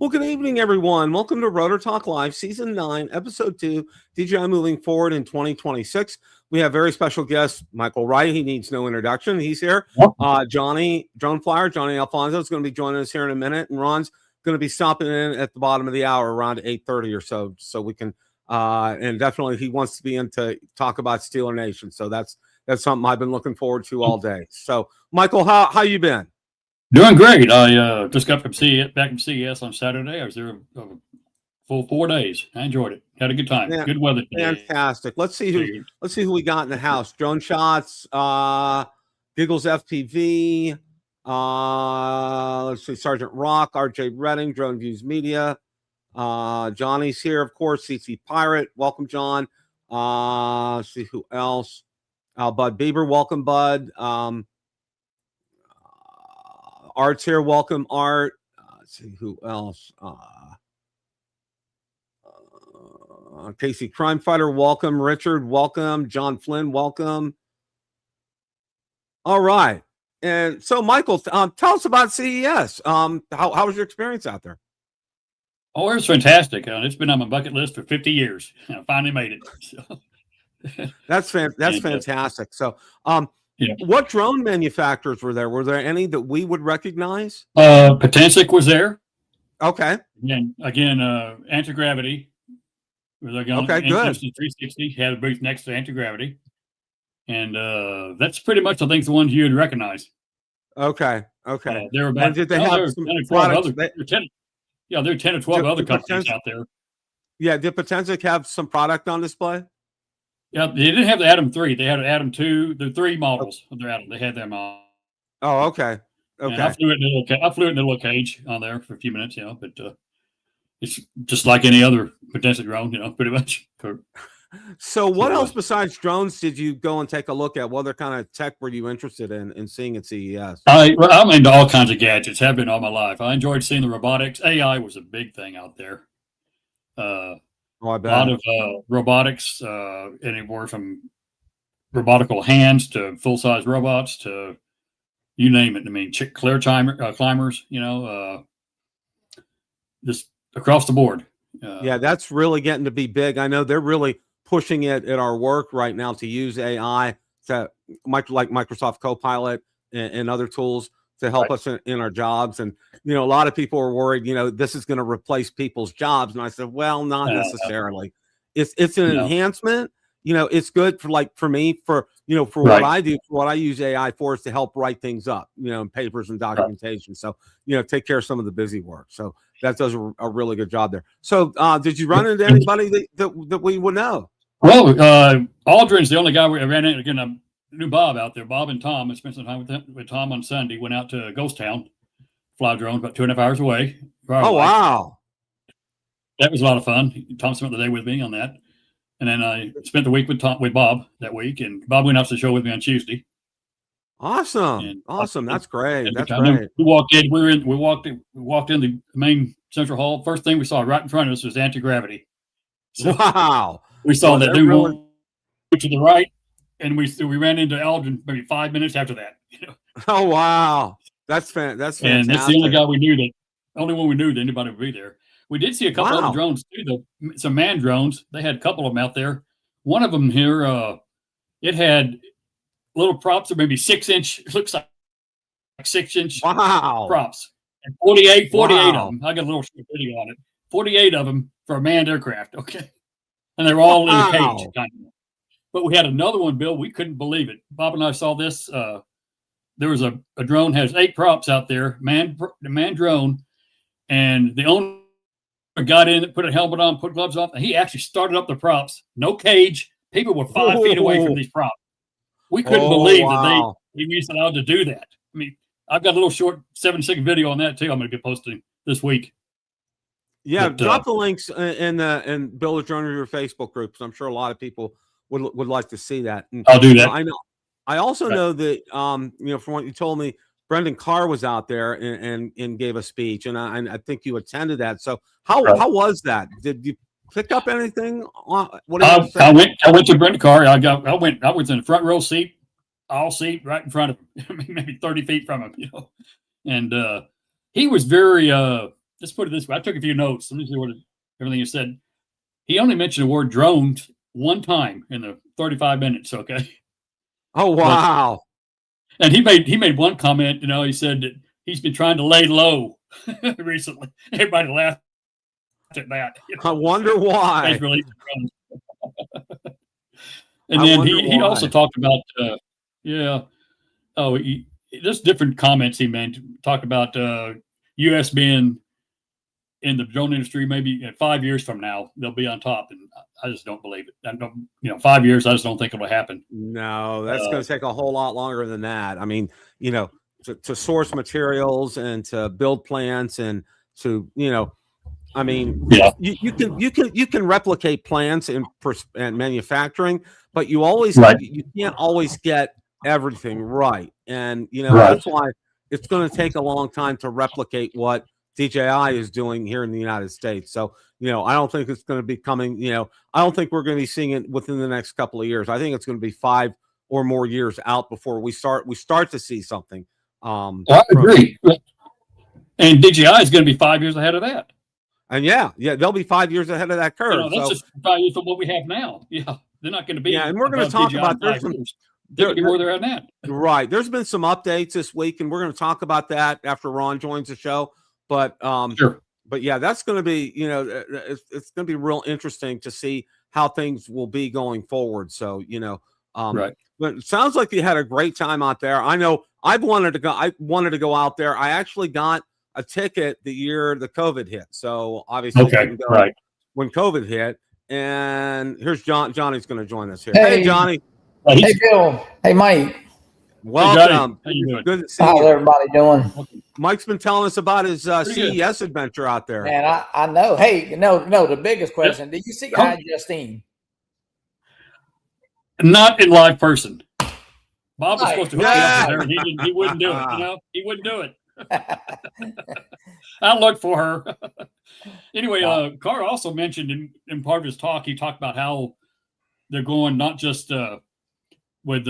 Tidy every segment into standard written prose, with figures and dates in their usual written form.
Well, good evening, everyone. Welcome to Rotor Talk Live, Season 9, Episode 2, DJI moving forward in 2026. We have very special guest, Michael Wright. He needs no introduction. He's here. Johnny, Drone Flyer, Johnny Alfonso is going to be joining us here in a minute. And Ron's going to be stopping in at the bottom of the hour around 8:30 or so we can, and definitely he wants to be in to talk about Steeler Nation. So that's something I've been looking forward to all day. So, Michael, how you been? Doing great. I just got back from CES on Saturday. I was there a full 4 days. I enjoyed it. Had a good time. Yeah, good weather today. Fantastic. Let's see who we got in the house. Drone Shots, Giggles FPV, let's see, Sergeant Rock, RJ Redding, Drone Views Media. Johnny's here, of course, CC Pirate. Welcome, John. Let's see who else. Bud Bieber, welcome, Bud. Art's here. Welcome, Art. Let's see who else. Casey Crime Fighter, welcome. Richard, welcome. John Flynn, welcome. All right. And so, Michael, tell us about CES. How was your experience out there? Oh, it was fantastic. It's been on my bucket list for 50 years. I finally made it. So. That's fantastic. So, yeah. What drone manufacturers were there? Were there any that we would recognize? Potensic was there. Okay. Again, anti-gravity. Okay, good. 360 had a booth next to anti-gravity, and that's pretty much I think the ones you would recognize. Okay. There were about. Did they have some 10 products? There are 10 or 12 other companies out there. Yeah, did Potensic have some product on display? Yeah, they didn't have the Atom 3. They had an Atom 2. The 3 models of their Atom. They had them on. Oh, okay. And I flew it in a little cage on there for a few minutes, but it's just like any other Potensic drone, pretty much. So what else besides drones did you go and take a look at? What other kind of tech were you interested in seeing at CES? I'm into all kinds of gadgets. Have been all my life. I enjoyed seeing the robotics. AI was a big thing out there. I bet. A lot of robotics, anywhere from robotical hands to full-size robots to you name it. I mean, clear climbers, just across the board. Yeah, that's really getting to be big. I know they're really pushing it at our work right now to use AI like Microsoft Copilot and other tools to help us in our jobs. And, a lot of people are worried, this is going to replace people's jobs. And I said, well, not necessarily. It's an enhancement. It's good for me, for what I do, for what I use AI for is to help write things up, in papers and documentation. So, take care of some of the busy work. So that does a really good job there. So did you run into anybody that we would know? Well, Aldrin's the only guy we ran into. Again, I knew Bob out there. Bob and Tom. I spent some time with Tom on Sunday. Went out to Ghost Town, fly drone about 2.5 hours away. Wow. That was a lot of fun. Tom spent the day with me on that. And then I spent the week with Bob that week. And Bob went out to the show with me on Tuesday. Awesome. That's great. That's great. We walked in. We walked in the main central hall. First thing we saw right in front of us was anti-gravity. So wow. We saw that new one to the right, and we ran into Aldrin maybe 5 minutes after that. Oh wow, that's fantastic. And that's the only guy we knew only one we knew that anybody would be there. We did see a couple other drones too, though. Some manned drones. They had a couple of them out there. One of them here, it had little props of maybe 6-inch. Looks like 6-inch props. And 48 of them. I got a little short video on it. 48 of them for a manned aircraft. Okay. And they were all in a cage. But we had another one, Bill. We couldn't believe it. Bob and I saw this. There was a drone, has 8 props out there, manned drone. And the owner got in, put a helmet on, put gloves on. And he actually started up the props. No cage. People were 5 feet away from these props. We couldn't believe that he was allowed to do that. I mean, I've got a little short 7-second video on that too. I'm going to be posting this week. Yeah, drop the links in Build a Drone Reviewer Facebook groups. I'm sure a lot of people would like to see that. And, I'll do that. I know. I also know that from what you told me, Brendan Carr was out there and gave a speech, and I think you attended that. So how was that? Did you pick up anything? What did I went to Brendan Carr. I was in the front row seat, all seat right in front of him, maybe 30 feet from him, and he was very. Let's put it this way. I took a few notes. Let me see everything you said. He only mentioned the word drones one time in the 35 minutes. Okay. Oh, wow. And he made one comment, he said that he's been trying to lay low recently. Everybody laughed at that. I wonder why. And then he also talked about, there's different comments he made. Talk about U.S. being in the drone industry, maybe 5 years from now, they'll be on top. And I just don't believe it. I don't, 5 years, I just don't think it'll happen. No, that's going to take a whole lot longer than that. I mean, to source materials and to build plants and to, I mean, you can replicate plants and manufacturing, but you can't always get everything right. And, that's why it's going to take a long time to replicate what DJI is doing here in the United States. So, I don't think it's going to be coming, I don't think we're going to be seeing it within the next couple of years. I think it's going to be 5 or more years out before we start to see something. I agree. And DJI is going to be 5 years ahead of that. And they'll be 5 years ahead of that curve. That's just 5 years from what we have now. Yeah, they're not going to be. Yeah, and we're going to talk about they're going to be where they're at now. Right. There's been some updates this week, and we're going to talk about that after Ron joins the show. But sure. But yeah, that's going to be, it's going to be real interesting to see how things will be going forward. So, right. But it sounds like you had a great time out there. I know I wanted to go out there. I actually got a ticket the year the COVID hit. So obviously didn't go when COVID hit. And here's Johnny's going to join us here. Hey Johnny. Hey Bill. Hey Mike. Welcome. Hey, how you doing? Good to see you. How's everybody doing? Mike's been telling us about his CES adventure out there. Man, I know. Hey, no, the biggest question, did you see Justine? Not in live person. Bob was supposed to hook me up with her, and he wouldn't do it. He wouldn't do it. I looked for her. Anyway, Carr also mentioned in part of his talk, he talked about how they're going not just with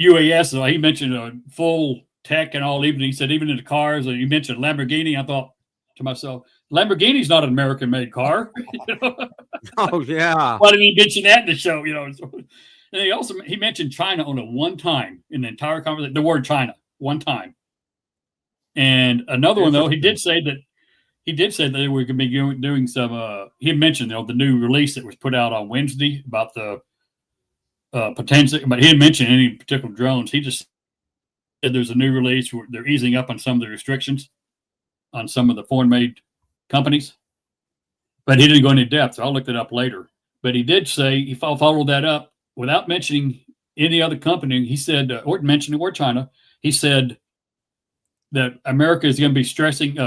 UAS. He mentioned full tech and all. Even he said even in the cars. He mentioned Lamborghini. I thought to myself, Lamborghini's not an American-made car. Oh yeah. Why didn't he mention that in the show? And he mentioned China on a one time in the entire conversation. The word China one time. And another one though, he did say that they were going to be doing some. He mentioned the new release that was put out on Wednesday about the potential, but he didn't mention any particular drones. He just said there's a new release where they're easing up on some of the restrictions on some of the foreign-made companies. But he didn't go into depth. So I'll look it up later. But he did say he followed that up without mentioning any other company. He said, or mentioning or China. He said that America is going to be stressing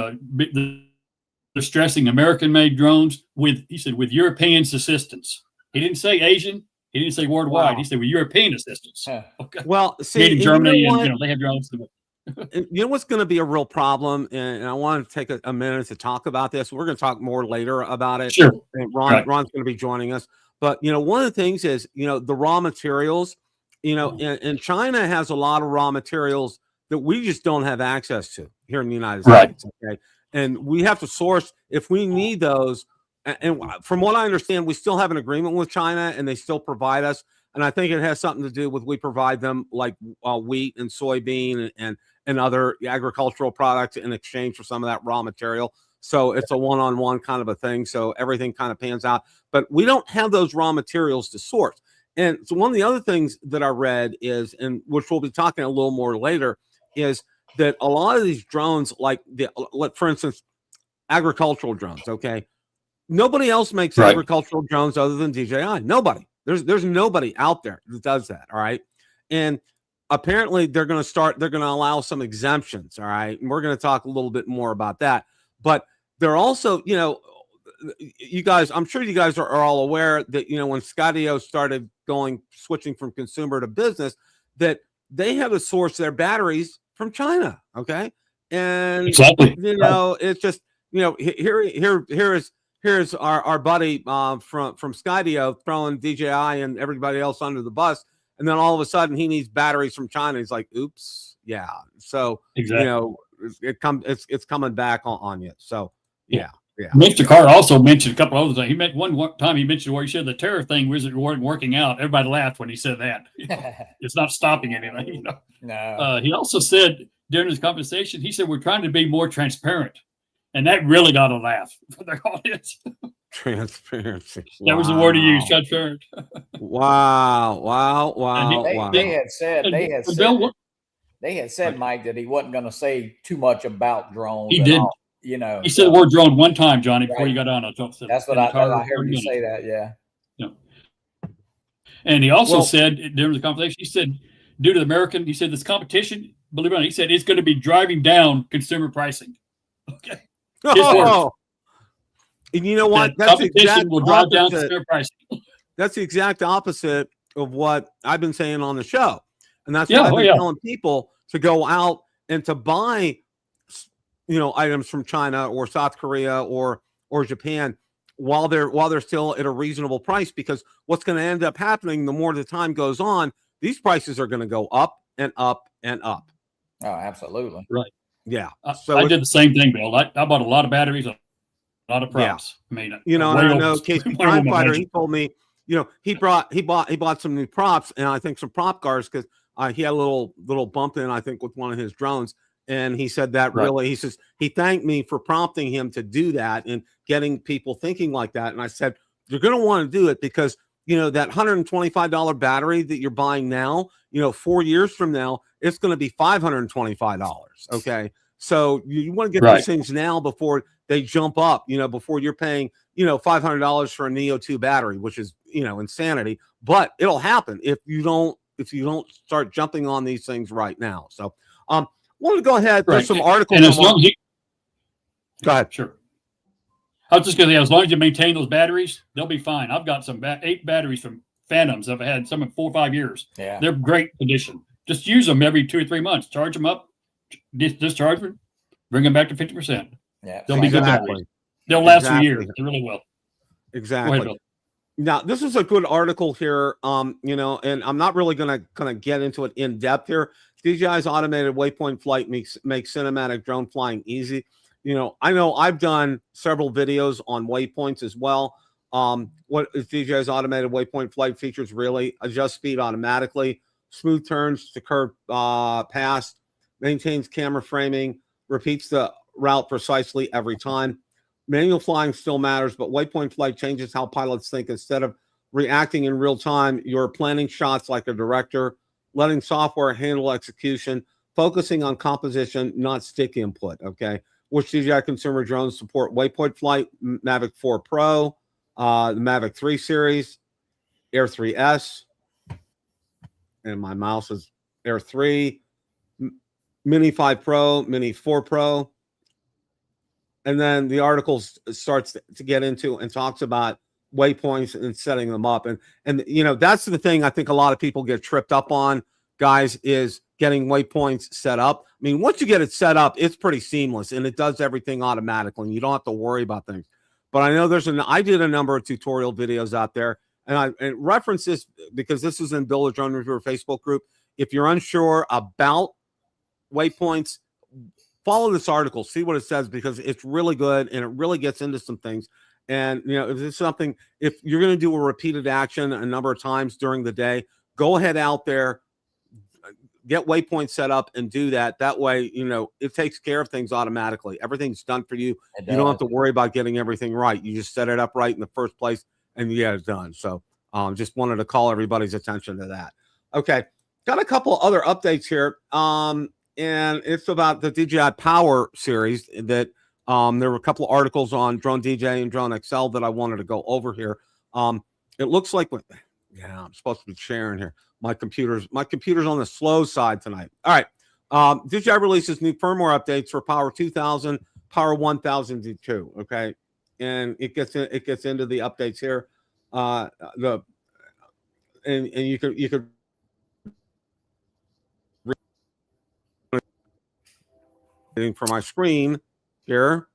American-made drones with Europeans' assistance. He didn't say Asian. He didn't say worldwide. Wow. He said with European assistance. Okay. Well, see, meaning Germany, and they have drones. You know what's going to be a real problem, and I want to take a minute to talk about this. We're going to talk more later about it. Sure. And Ron's going to be joining us. But one of the things is the raw materials. And China has a lot of raw materials that we just don't have access to here in the United States. Okay, and we have to source if we need those. And from what I understand, we still have an agreement with China, and they still provide us. And I think it has something to do with we provide them like wheat and soybean and other agricultural products in exchange for some of that raw material. So it's a one-on-one kind of a thing. So everything kind of pans out. But we don't have those raw materials to source. And so one of the other things that I read is, and which we'll be talking a little more later, is that a lot of these drones, like for instance, agricultural drones, okay? Nobody else makes agricultural drones other than DJI. Nobody. There's nobody out there that does that. All right. And apparently they're going to allow some exemptions. All right. And we're going to talk a little bit more about that. But they're also, you guys, I'm sure you guys are all aware that, when Skydio started switching from consumer to business, that they had to source their batteries from China. Okay. And, Exactly. it's just, here's our buddy from Skydio throwing DJI and everybody else under the bus. And then all of a sudden he needs batteries from China. He's like, oops. Yeah. So, exactly. It's coming back on you. So, yeah. Yeah. Mr. Carr also mentioned a couple other things. He meant one time he mentioned where he said the tariff thing wasn't working out. Everybody laughed when he said that. It's not stopping anything. No. He also said during his conversation, he said we're trying to be more transparent, and that really got a laugh from their audience. Transparency. That was the word he used. Transparent. Wow. They had said, Mike, that he wasn't going to say too much about drones. He did. He said the word drone one time, Johnny, before Right. you got on. That's what I heard you say that. Yeah. And he also said during the conversation, he said, due to the American, he said this competition, believe it or not, he said it's going to be driving down consumer pricing. Okay. Oh. And you know what? That's the exact will drive down consumer pricing. That's the exact opposite of what I've been saying on the show. And that's what I've been telling people to go out and to buy items from China or South Korea or Japan while they're still at a reasonable price, because what's going to end up happening the more the time goes on, these prices are going to go up and up and up. Oh, absolutely. Right. Yeah. So I did the same thing, Bill. I bought a lot of batteries, a lot of props. Yeah. I mean, and I know Casey Crime Fighter, he told me, he bought some new props, and I think some prop guards, because he had a little bump in, I think, with one of his drones. And he said that really, he says, he thanked me for prompting him to do that and getting people thinking like that. And I said, you're going to want to do it because, that $125 battery that you're buying now, 4 years from now, it's going to be $525. Okay. So you want to get those things now before they jump up, before you're paying, $500 for a Neo 2 battery, which is, insanity, but it'll happen if you don't start jumping on these things right now. So, wanted to go ahead. There's some articles. And as long as go ahead. Sure. I was just going to say, as long as you maintain those batteries, they'll be fine. I've got some 8 batteries from Phantoms. I've had some in 4 or 5 years. Yeah. They're great condition. Just use them every 2 or 3 months. Charge them up, discharge them, bring them back to 50%. Yeah. They'll be good batteries. They'll last for years. They really will. Exactly. Go ahead, Bill. Now, this is a good article here, and I'm not really going to kind of get into it in depth here. DJI's automated waypoint flight makes cinematic drone flying easy. I know I've done several videos on waypoints as well. What is DJI's automated waypoint flight features really? Adjust speed automatically, smooth turns to curve pass, maintains camera framing, repeats the route precisely every time. Manual flying still matters, but waypoint flight changes how pilots think. Instead of reacting in real time, you're planning shots like a director, letting software handle execution, focusing on composition, not stick input, okay? Which DJI consumer drones support waypoint flight? Mavic 4 Pro, the Mavic 3 series, Air 3S, and my mouse is Air 3, Mini 5 Pro, Mini 4 Pro. And then the article starts to get into and talks about waypoints and setting them up. And that's the thing I think a lot of people get tripped up on, guys, is getting waypoints set up. I mean, once you get it set up, it's pretty seamless and it does everything automatically and you don't have to worry about things. But I know I did a number of tutorial videos out there, and I reference this because this is in Builder Drone Reviewer Facebook group. If you're unsure about waypoints, follow this article, see what it says, because it's really good and it really gets into some things. And, if it's something, if you're going to do a repeated action a number of times during the day, go ahead out there, get waypoints set up and do that. That way, it takes care of things automatically. Everything's done for you. You don't have to worry about getting everything right. You just set it up right in the first place and you get it done. So just wanted to call everybody's attention to that. Okay. Got a couple other updates here. And it's about the DJI Power series that there were a couple of articles on Drone DJ and Drone XL that I wanted to go over here. It looks like Yeah, I'm supposed to be sharing here. My computer's on the slow side tonight. All right. DJI releases new firmware updates for Power 2000, Power 1002. Okay, and it gets into the updates here. And you could read for my screen here.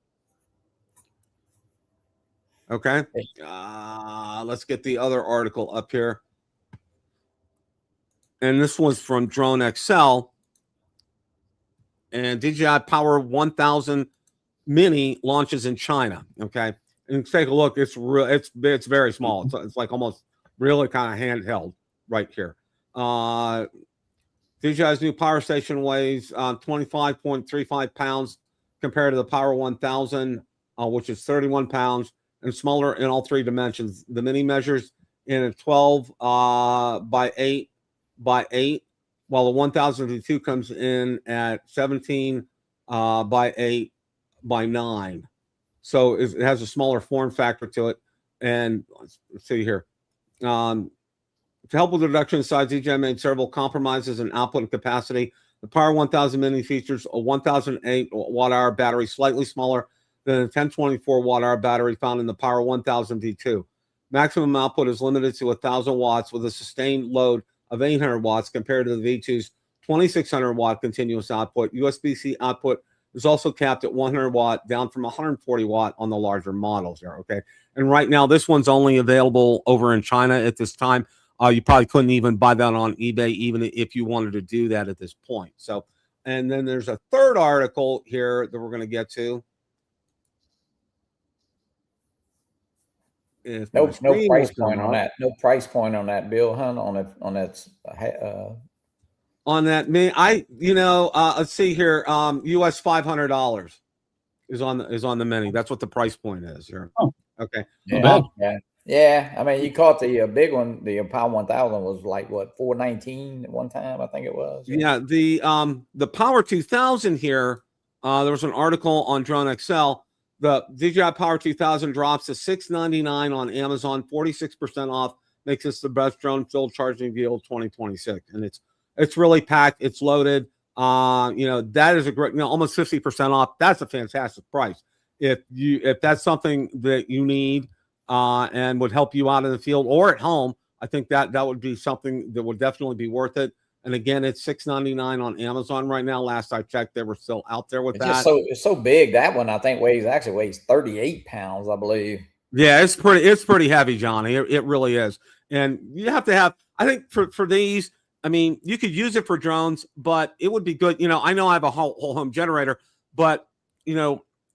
Okay. Let's get the other article up here. And this was from Drone Excel. And DJI Power 1000 Mini launches in China. Okay. And take a look. It's real. It's very small. It's like almost really kind of handheld right here. DJI's new power station weighs 25.35 pounds compared to the Power 1000, which is 31 pounds and smaller in all three dimensions. The Mini measures in a 12 by 8 by 8, while the 1002 comes in at 17 by 8 by 9. So it has a smaller form factor to it. And let's see here. To help with the reduction in size, DJI made several compromises in output and capacity. The Power 1000 Mini features a 1008 watt-hour battery, slightly smaller than a 1024 watt-hour battery found in the Power 1000 V2. Maximum output is limited to 1,000 watts with a sustained load of 800 watts compared to the V2's 2,600 watt continuous output. USB-C output is also capped at 100 watt, down from 140 watt on the larger models there. Okay, and right now this one's only available over in China at this time. You probably couldn't even buy that on eBay, even if you wanted to do that at this point. So, and then there's a third article here that we're going to get to. No price point on that. No price point on that, Bill Hunt, on that. On that, let's see here. US $500 is on the Mini. That's what the price point is here. Oh, okay. Yeah. I mean, you caught the big one. The Power 1000 was like what, 419 at one time, I think it was. Yeah. The Power 2000 here. There was an article on Drone Excel. The DJI Power 2000 drops to $699 on Amazon, 46% off. Makes this the best drone field charging deal 2026, and it's really packed. It's loaded. That is a great, almost 50% off. That's a fantastic price. If that's something that you need and would help you out in the field or at home, I think that would be something that would definitely be worth it. And again, it's $699 on Amazon right now. Last I checked, they were still out there with that. It's so big. That one I think weighs 38 pounds, I believe. Yeah, it's pretty heavy, Johnny. It really is. And you have to have, I think for these, I mean, you could use it for drones, but it would be good. I know I have a whole home generator, but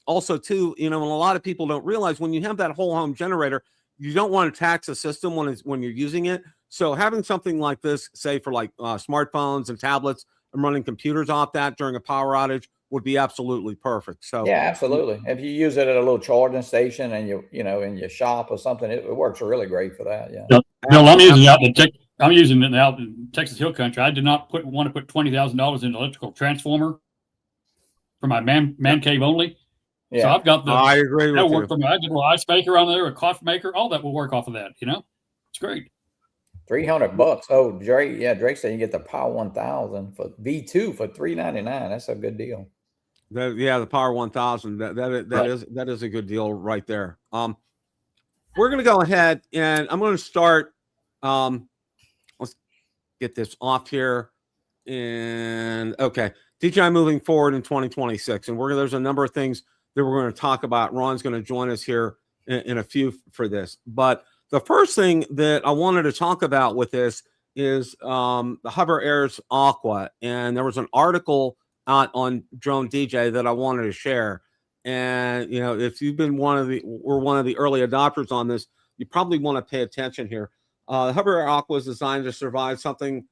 also too, and a lot of people don't realize when you have that whole home generator, you don't want to tax the system when you're using it. So having something like this, say for like smartphones and tablets, and running computers off that during a power outage would be absolutely perfect. So yeah, absolutely. If you use it at a little charging station and in your shop or something, it works really great for that. Yeah. Bill, I'm using it out in Texas Hill Country. I did not want to put $20,000 in an electrical transformer for my man cave only. Yeah. So I've got I agree with you. Work for me. I did a little ice maker on there, a coffee maker, all that will work off of that. It's great. $300. Oh, Drake said you can get the Power 1000 for V2 for $399. That's a good deal. The Power 1000. That is a good deal right there. We're going to go ahead and I'm going to start. Let's get this off here. And okay, DJI moving forward in 2026, and there's a number of things that we're going to talk about. Ron's going to join us here in a few for this, but the first thing that I wanted to talk about with this is the Hover Air's Aqua, and there was an article out on Drone DJ that I wanted to share. And if you've been one of the early adopters on this, you probably want to pay attention here. The Hover Air Aqua is designed to survive something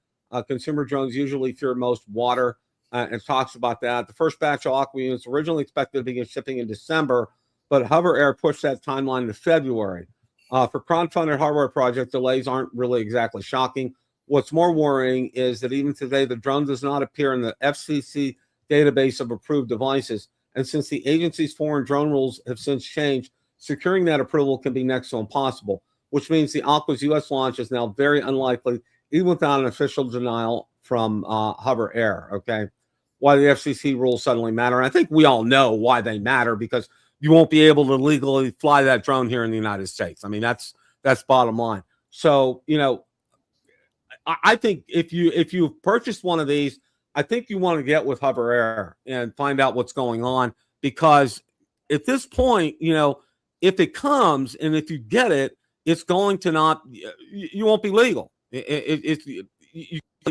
consumer drones usually fear most: water. And talks about that. The first batch of Aqua units originally expected to begin shipping in December, but Hover Air pushed that timeline to February. For crowdfunded hardware project, delays aren't really exactly shocking. What's more worrying is that even today, the drone does not appear in the FCC database of approved devices. And since the agency's foreign drone rules have since changed, securing that approval can be next to impossible. which means the Aqua's U.S. launch is now very unlikely, even without an official denial from Hover Air. Okay, why the FCC rules suddenly matter? And I think we all know why they matter, because you won't be able to legally fly that drone here in the United States. I mean, that's bottom line. So, you know, I think if you've purchased one of these, I think you want to get with Hover Air and find out what's going on, because at this point, you know, if it comes and if you get it, it's going to not, you won't be legal. You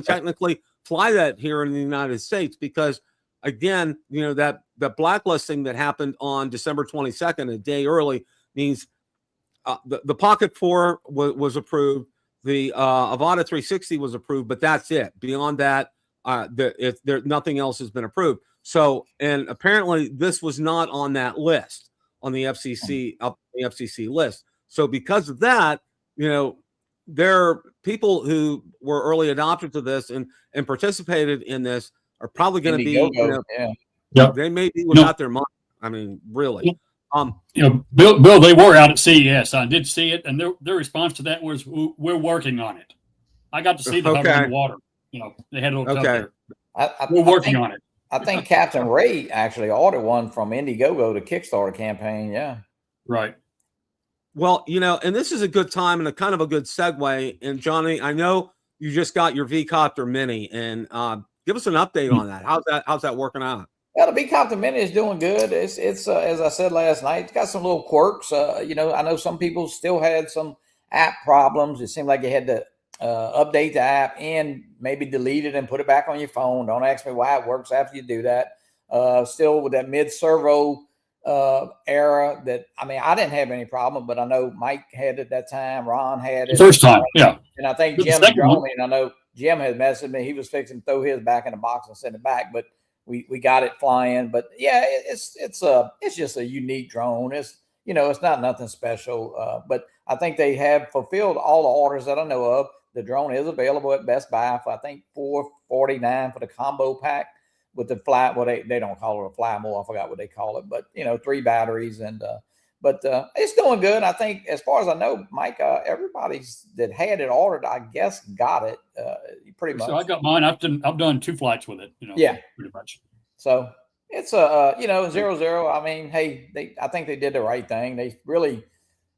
technically fly that here in the United States, because again, you know, that blacklisting that happened on December 22nd, a day early, means the Pocket 4 was approved. The Avata 360 was approved, but that's it. Beyond that, nothing else has been approved. So, and apparently this was not on that list, on the FCC list. So because of that, you know, there are people who were early adopters of this and participated in this are probably going to be, you know, they may be without their money. I mean, really. You know, Bill, they were out at CES. I did see it, and their response to that was, "We're working on it." I got to see the hover in the water. You know, they had a little tub there. We're working on it. I think Captain Ray actually ordered one from Indiegogo, the Kickstarter campaign. Yeah. Right. Well, you know, and this is a good time and a kind of a good segue. And Johnny, I know you just got your V-Copter Mini, and give us an update on that. How's that working out? Well, the V-Copter Mini is doing good. It's as I said last night, it's got some little quirks. You know, I know some people still had some app problems. It seemed like you had to update the app and maybe delete it and put it back on your phone. Don't ask me why it works after you do that. Still with that mid-servo era that, I mean, I didn't have any problem, but I know Mike had it that time. Ron had it. First time, yeah. And I think Jim drove me, and I know Jim had messaged me. He was fixing to throw his back in the box and send it back, but we got it flying. But yeah, it's just a unique drone. It's, you know, it's not nothing special, but I think they have fulfilled all the orders that I know of. The drone is available at Best Buy for, I think, $449 for the combo pack with the fly. Well, they don't call it a fly more. I forgot what they call it, but you know, 3 batteries, and but it's doing good. I think, as far as I know, Mike, everybody's that had it ordered, I guess, got it pretty much. So I got mine. I've done 2 flights with it. You know, yeah, pretty much. So it's you know, 0. I mean, hey, I think they did the right thing. They really,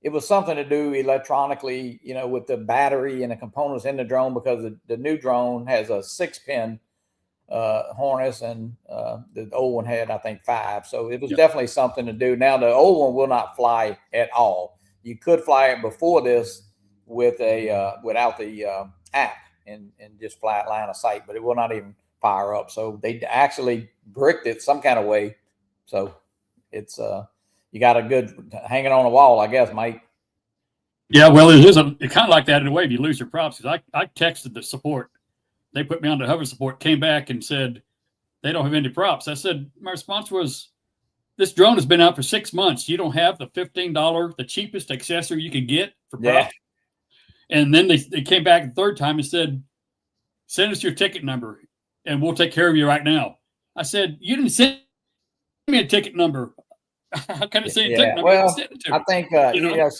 it was something to do electronically, you know, with the battery and the components in the drone, because the new drone has a 6-pin harness, and the old one had, I think, 5. So it was definitely something to do. Now the old one will not fly at all. You could fly it before this with a without the app and just fly it line of sight, but it will not even fire up. So they actually bricked it some kind of way. So it's you got a good hanging on the wall, I guess, Mike. Yeah, well, it is kind of like that in a way if you lose your props. I texted the support. They put me on the hover support, came back and said they don't have any props. I said, my response was, this drone has been out for 6 months. You don't have the $15, the cheapest accessory you could get for props. Yeah. And then they came back the third time and said, send us your ticket number and we'll take care of you right now. I said, you didn't send me a ticket number. How can I say a ticket number? Well, I think, you know,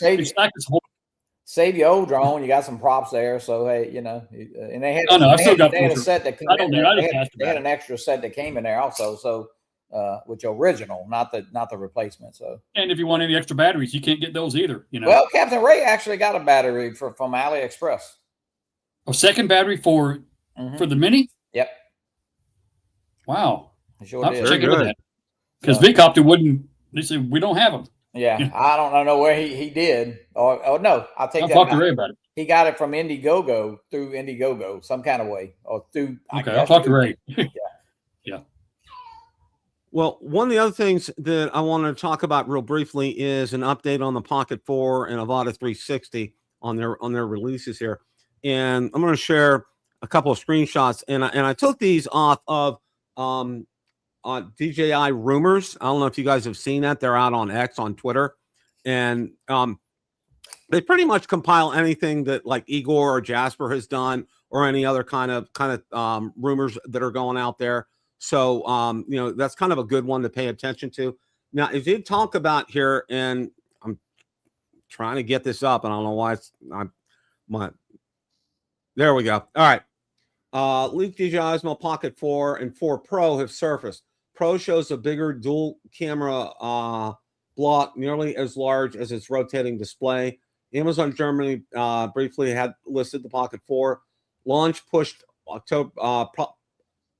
save your old drone. You got some props there, so hey, you know, and they had, they had a set that came in there. They had an extra set that came in there also. So, which original, not the replacement. So, and if you want any extra batteries, you can't get those either. You know. Well, Captain Ray actually got a battery from AliExpress. A second battery for the Mini. Yep. Wow. Sure I'm did. checking with that, because V-Copter wouldn't. They said we don't have them. Yeah, I don't know where he did. Or no, I'll take that. I'll talk to Ray about it. He got it from Indiegogo, through Indiegogo, some kind of way, or through. Okay, I'll talk to Ray. Yeah. Well, one of the other things that I wanted to talk about real briefly is an update on the Pocket 4 and Avata 360 on their releases here, and I'm going to share a couple of screenshots, and I took these off of DJI rumors. I don't know if you guys have seen that. They're out on X, on Twitter, and they pretty much compile anything that like Igor or Jasper has done, or any other kind of rumors that are going out there. So you know, that's kind of a good one to pay attention to. Now, if you talk about here, and I'm trying to get this up, and I don't know why there we go. All right. Leaked DJI Osmo Pocket 4 and 4 Pro have surfaced. Pro shows a bigger dual camera block, nearly as large as its rotating display. Amazon Germany briefly had listed the Pocket 4. Launch pushed October.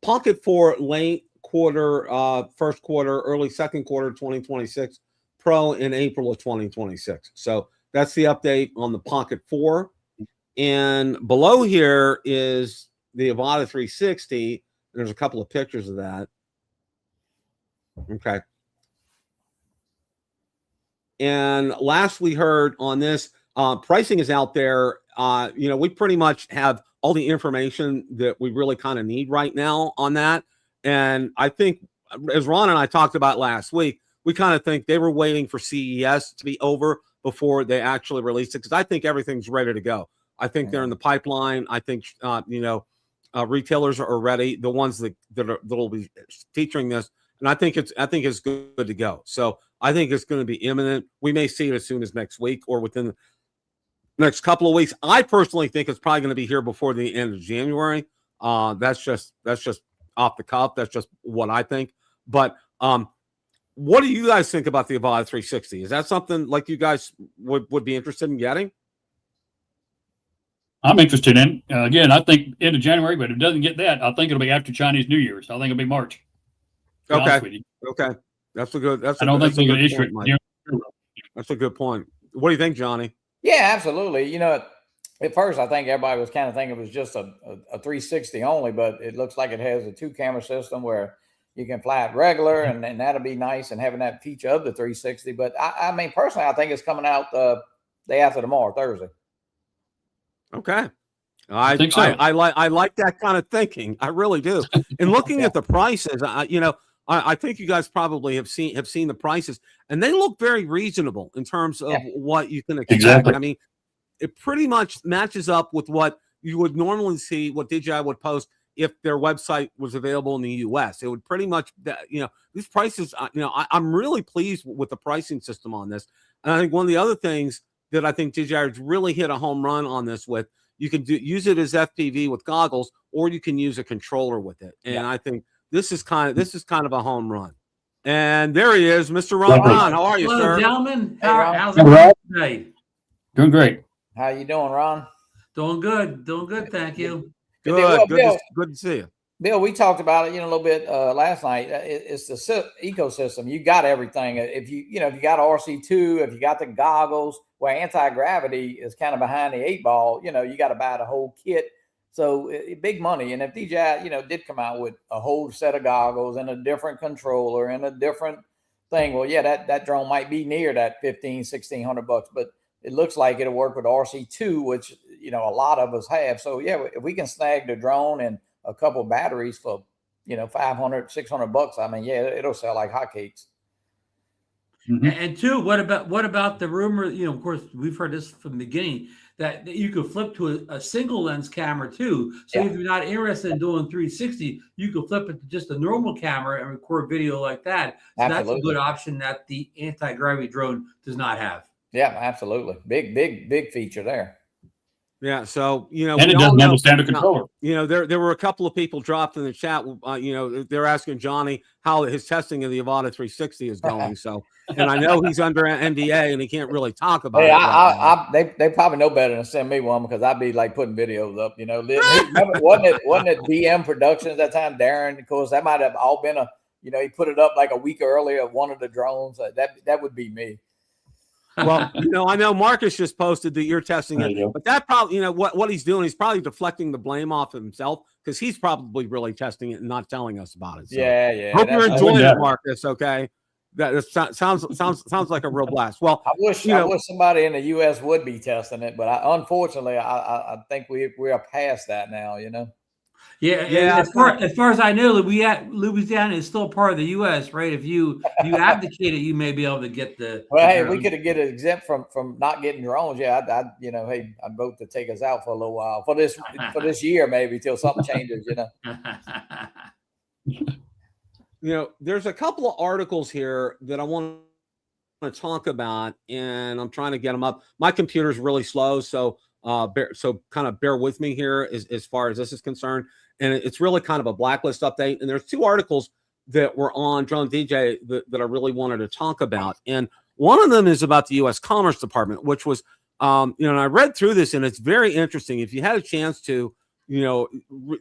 Pocket 4 late quarter, first quarter, early second quarter 2026. Pro in April of 2026. So that's the update on the Pocket 4. And below here is the Avata 360. There's a couple of pictures of that. Okay. And last we heard on this, pricing is out there. We pretty much have all the information that we really kind of need right now on that. And I think, as Ron and I talked about last week, we kind of think they were waiting for CES to be over before they actually released it, because I think everything's ready to go. I think they're in the pipeline. I think, retailers are ready, the ones that will be featuring this. And I think it's good to go. So I think it's going to be imminent. We may see it as soon as next week or within the next couple of weeks. I personally think it's probably going to be here before the end of January. That's just off the cuff. That's just what I think. But what do you guys think about the Avata 360? Is that something like you guys would be interested in getting? I'm interested in. Again, I think end of January, but if it doesn't get that, I think it'll be after Chinese New Year. So I think it'll be March. Okay. Okay. That's a good. I don't think they're going to issue it. That's a good point. What do you think, Johnny? Yeah, absolutely. At first, I think everybody was kind of thinking it was just a 360 only, but it looks like it has a 2-camera system where you can fly it regular, and that'll be nice, and having that feature of the 360. But I mean, personally, I think it's coming out day after tomorrow, Thursday. Okay. I think so. I like that kind of thinking. I really do. And looking at the prices, I think you guys probably have seen the prices, and they look very reasonable in terms of what you can expect. Exactly. I mean, it pretty much matches up with what you would normally see, what DJI would post if their website was available in the US. It would pretty much, these prices, I'm really pleased with the pricing system on this. And I think one of the other things that I think DJI has really hit a home run on this with, you can use it as FPV with goggles, or you can use a controller with it. And I think this is kind of a home run. And there he is, Mr. Ron Brown. How are you, Hello, sir? gentlemen. Hey, Ron. How's it going today? Doing great. How you doing, Ron? Doing good. Thank you. Good to see you. Bill, we talked about it, a little bit last night. It's the ecosystem. You got everything. If you got RC2, if you got the goggles, where anti-gravity is kind of behind the 8-ball, you got to buy the whole kit. So big money. And if DJI, did come out with a whole set of goggles and a different controller and a different thing, well, yeah, that drone might be near that $1,500-$1,600, but it looks like it'll work with RC2, which, a lot of us have. So yeah, if we can snag the drone and a couple of batteries for, $500-$600, I mean, yeah, it'll sell like hotcakes. Mm-hmm. And two, what about the rumor? Of course, we've heard this from the beginning that you could flip to a single lens camera too. So if you're not interested in doing 360, you could flip it to just a normal camera and record video like that. So that's a good option that the anti-gravity drone does not have. Yeah, absolutely. Big feature there. Yeah, so and it doesn't have a standard controller. There were a couple of people dropped in the chat. They're asking Johnny how his testing of the Avata 360 is going. So, and I know he's under NDA and he can't really talk about it. They probably know better than send me one, because I'd be like putting videos up. Wasn't it DM Productions at that time? Darren, of course, that might have all been he put it up like a week earlier of one of the drones. That would be me. Well, I know Marcus just posted that you're testing it, but that probably, what he's doing, he's probably deflecting the blame off of himself, because he's probably really testing it and not telling us about it. So yeah. Hope you're enjoying it, Marcus. Okay, that sounds like a real blast. Well, I wish somebody in the U.S. would be testing it, but unfortunately, I think we are past that now. Yeah. As far as I know, Louisiana is still part of the U.S., right? If you abdicate it, you may be able to get the. Well, hey, we could get it exempt from not getting drones. Yeah, I'd vote to take us out for a little while for this year, maybe till something changes. There's a couple of articles here that I want to talk about, and I'm trying to get them up. My computer's really slow, so kind of bear with me here as far as this is concerned. And it's really kind of a blacklist update. And there's 2 articles that were on Drone DJ that I really wanted to talk about. And one of them is about the U.S. Commerce Department, which was, and I read through this, and it's very interesting. If you had a chance to,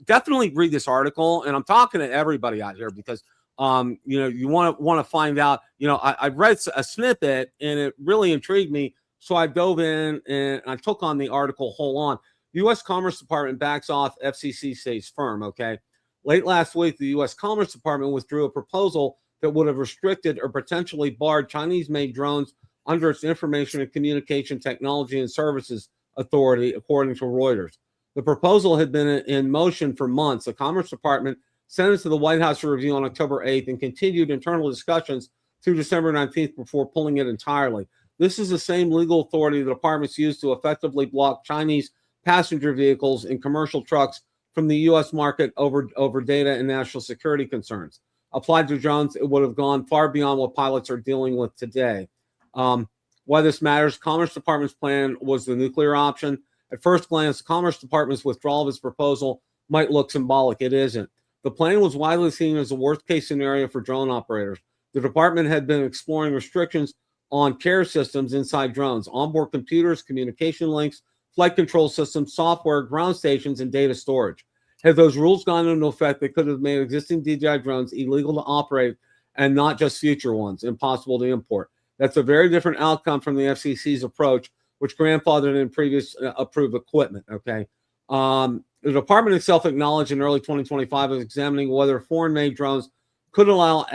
definitely read this article. And I'm talking to everybody out here because you want to find out, I read a snippet and it really intrigued me. So I dove in and I took on the article whole on. The U.S. Commerce Department backs off FCC says firm. Okay. Late last week, the U.S. Commerce Department withdrew a proposal that would have restricted or potentially barred Chinese-made drones under its Information and Communication Technology and Services Authority, according to Reuters. The proposal had been in motion for months. The Commerce Department sent it to the White House for review on October 8th and continued internal discussions through December 19th before pulling it entirely. This is the same legal authority the department's used to effectively block Chinese passenger vehicles and commercial trucks from the U.S. market over data and national security concerns. Applied to drones, it would have gone far beyond what pilots are dealing with today. Why this matters, Commerce Department's plan was the nuclear option. At first glance, the Commerce Department's withdrawal of its proposal might look symbolic. It isn't. The plan was widely seen as a worst-case scenario for drone operators. The department had been exploring restrictions on care systems inside drones, onboard computers, communication links, flight control systems, software, ground stations, and data storage. Had those rules gone into effect, they could have made existing DJI drones illegal to operate and not just future ones, impossible to import. That's a very different outcome from the FCC's approach, which grandfathered in previous approved equipment, okay? The department itself acknowledged in early 2025 was examining whether foreign-made drones could allow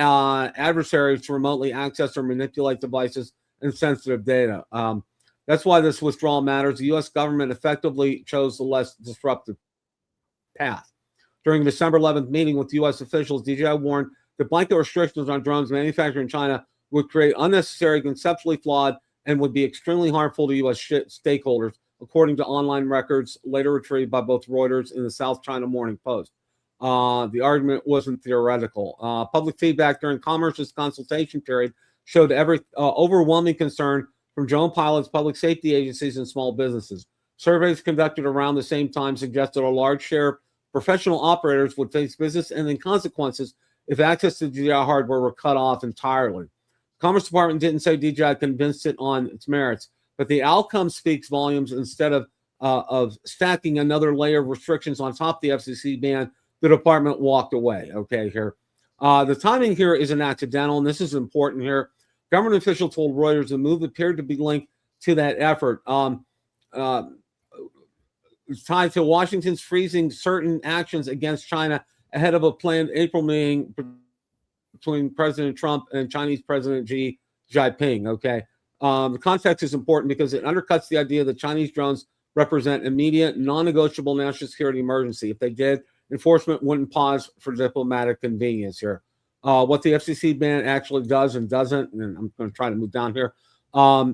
adversaries to remotely access or manipulate devices and sensitive data. That's why this withdrawal matters. The U.S. government effectively chose the less disruptive path. During the December 11th meeting with U.S. officials, DJI warned that blanket restrictions on drones manufactured in China would create unnecessary, conceptually flawed, and would be extremely harmful to U.S. stakeholders, according to online records later retrieved by both Reuters and the South China Morning Post. The argument wasn't theoretical. Public feedback during Commerce's consultation period showed overwhelming concern from drone pilots, public safety agencies, and small businesses. Surveys conducted around the same time suggested a large share of professional operators would face business-ending consequences if access to DJI hardware were cut off entirely. The Commerce Department didn't say DJI convinced it on its merits, but the outcome speaks volumes. Instead of stacking another layer of restrictions on top of the FCC ban, the department walked away. Okay, here. The timing here isn't accidental, and this is important here. Government official told Reuters the move appeared to be linked to that effort. It's tied to Washington's freezing certain actions against China ahead of a planned April meeting between President Trump and Chinese President Xi Jinping. Okay. The context is important because it undercuts the idea that Chinese drones represent immediate, non-negotiable national security emergency. If they did, enforcement wouldn't pause for diplomatic convenience here. What the FCC ban actually does and doesn't, and I'm going to try to move down here.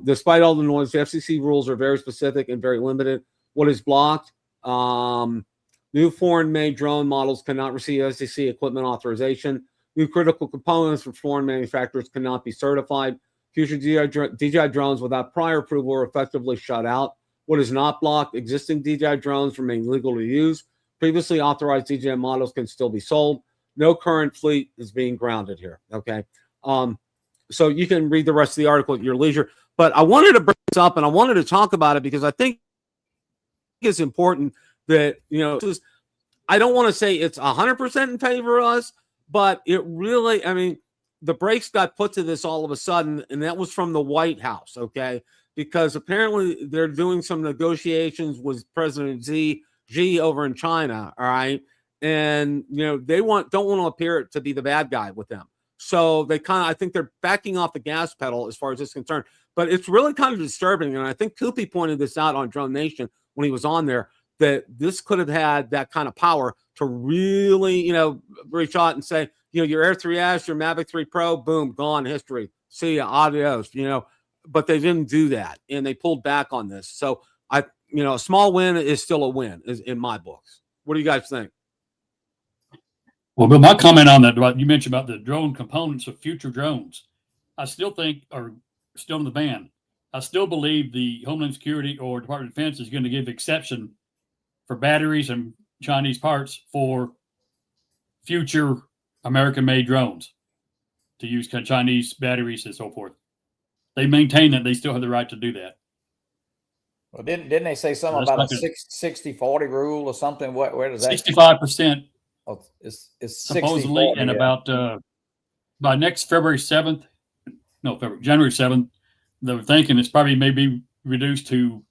Despite all the noise, the FCC rules are very specific and very limited. What is blocked? New foreign-made drone models cannot receive FCC equipment authorization. New critical components from foreign manufacturers cannot be certified. Future DJI drones without prior approval are effectively shut out. What is not blocked? Existing DJI drones remain legal to use. Previously authorized DJI models can still be sold. No current fleet is being grounded here. Okay. So you can read the rest of the article at your leisure. But I wanted to bring this up and I wanted to talk about it because I think it's important that, I don't want to say it's 100% in favor of us, but it really, I mean, the brakes got put to this all of a sudden, and that was from the White House, okay? Because apparently they're doing some negotiations with President Xi over in China, all right? And, they don't want to appear to be the bad guy with them. So I think they're backing off the gas pedal as far as this is concerned. But it's really kind of disturbing, and I think Koopy pointed this out on Drone Nation when he was on there, that this could have had that kind of power to really, reach out and say, your Air 3S, your Mavic 3 Pro, boom, gone, history. See ya, adios, But they didn't do that, and they pulled back on this. So, a small win is still a win in my books. What do you guys think? Well, Bill, my comment on that, you mentioned about the drone components of future drones. I still think, or still in the ban. I still believe the Homeland Security or Department of Defense is going to give exception for batteries and Chinese parts for future American-made drones to use Chinese batteries and so forth. They maintain that they still have the right to do that. Well, didn't they say something So about like a 60-40 rule or something? Where does that? 65%. Oh, it's supposedly, 60-40, and yeah. about by next January 7th, they're thinking it's probably maybe reduced to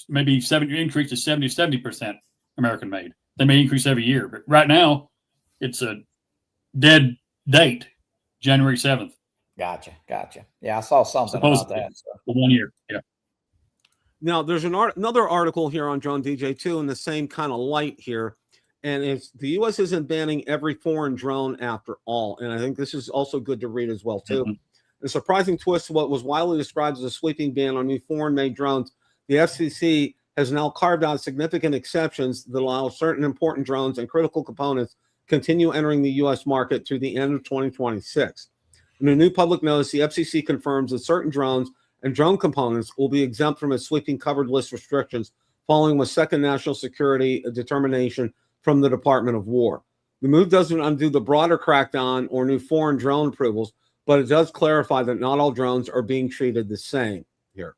maybe increase to 70% American made. They may increase every year, but right now it's a dead date, January 7th. Gotcha. Yeah, I saw something Supposedly, about that. So. for 1 year. Yeah. Now, there's another article here on Drone DJ too, in the same kind of light here, and it's the U.S. isn't banning every foreign drone after all, and I think this is also good to read as well too. A surprising twist to what was widely described as a sweeping ban on new foreign-made drones, the FCC has now carved out significant exceptions that allow certain important drones and critical components continue entering the U.S. market through the end of 2026. In a new public notice, the FCC confirms that certain drones and drone components will be exempt from its sweeping covered list restrictions following a second national security determination from the Department of War. The move doesn't undo the broader crackdown or new foreign drone approvals, but it does clarify that not all drones are being treated the same here.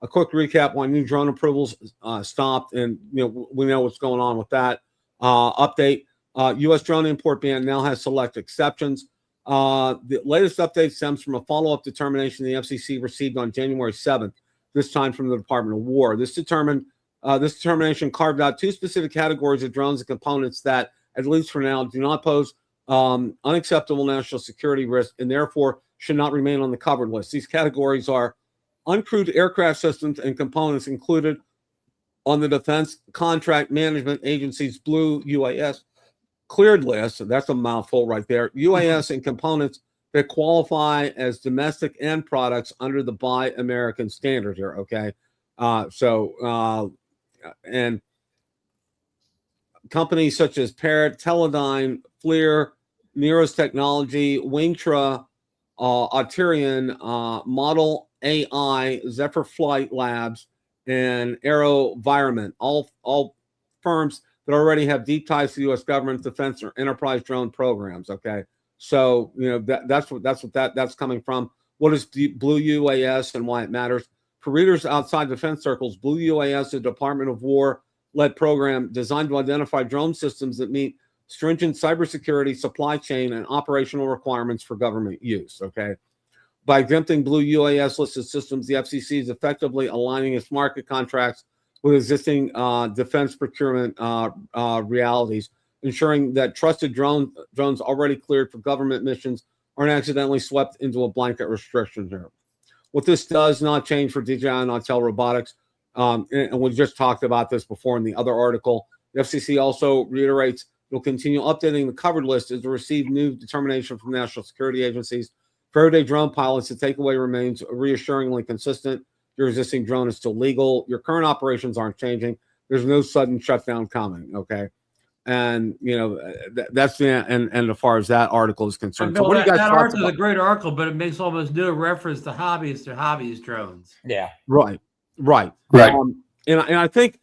A quick recap why new drone approvals stopped, and we know what's going on with that. Update, U.S. drone import ban now has select exceptions. The latest update stems from a follow-up determination the FCC received on January 7th, this time from the Department of War. This determination carved out two specific categories of drones and components that, at least for now, do not pose unacceptable national security risk and therefore should not remain on the covered list. These categories are uncrewed aircraft systems and components included on the Defense Contract Management Agency's Blue UAS cleared list. So that's a mouthful right there. UAS and components that qualify as domestic end products under the Buy American standard here. Okay. And companies such as Parrot, Teledyne, FLIR, Neros Technology, Wingtra, Auterion, Model AI, Zephyr Flight Labs, and AeroVironment, all firms that already have deep ties to the U.S. government, defense, or enterprise drone programs. Okay, so that's coming from. What is Blue UAS and why it matters for readers outside defense circles? Blue UAS is a Department of War-led program designed to identify drone systems that meet stringent cybersecurity, supply chain, and operational requirements for government use. Okay, by exempting Blue UAS listed systems, the FCC is effectively aligning its market contracts with existing defense procurement realities, ensuring that trusted drones already cleared for government missions aren't accidentally swept into a blanket restriction here. What this does not change for DJI and Autel Robotics, and we just talked about this before in the other article. The FCC also reiterates it will continue updating the covered list as it receives new determination from national security agencies. For everyday drone pilots, the takeaway remains reassuringly consistent. Your existing drone is still legal. Your current operations aren't changing. There's no sudden shutdown coming. Okay, and that's the and as far as that article is concerned. Bill, so what do you guys? That article is a great article, but it makes almost no reference to hobbyist drones. Yeah, right. And I think,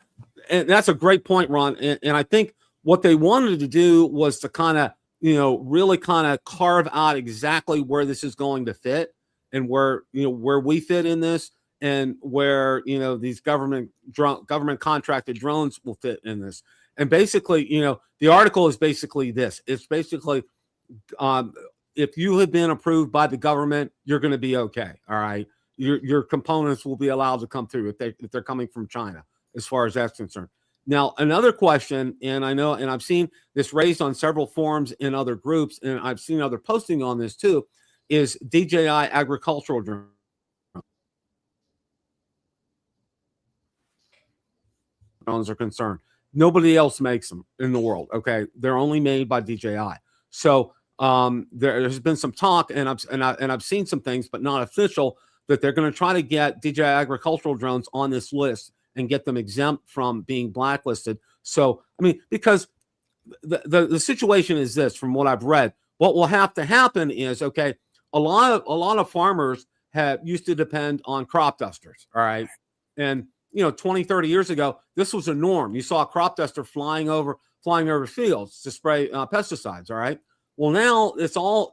and that's a great point, Ron. And I think what they wanted to do was to kind of really kind of carve out exactly where this is going to fit and where we fit in this. And where these government contracted drones will fit in this, and basically, the article is basically this. It's basically, if you have been approved by the government, you're going to be okay. All right, your components will be allowed to come through if they're coming from China, as far as that's concerned. Now, another question, and I know, and I've seen this raised on several forums in other groups, and I've seen other posting on this too, is DJI agricultural drones. Drones are concerned. Nobody else makes them in the world. Okay, they're only made by DJI. So there's been some talk, and I've seen some things, but not official, that they're going to try to get DJI agricultural drones on this list and get them exempt from being blacklisted. So I mean, because the situation is this, from what I've read, what will have to happen is, okay, a lot of farmers used to depend on crop dusters. All right. And, 20, 30 years ago, this was a norm. You saw a crop duster flying over fields to spray pesticides. All right. Well, now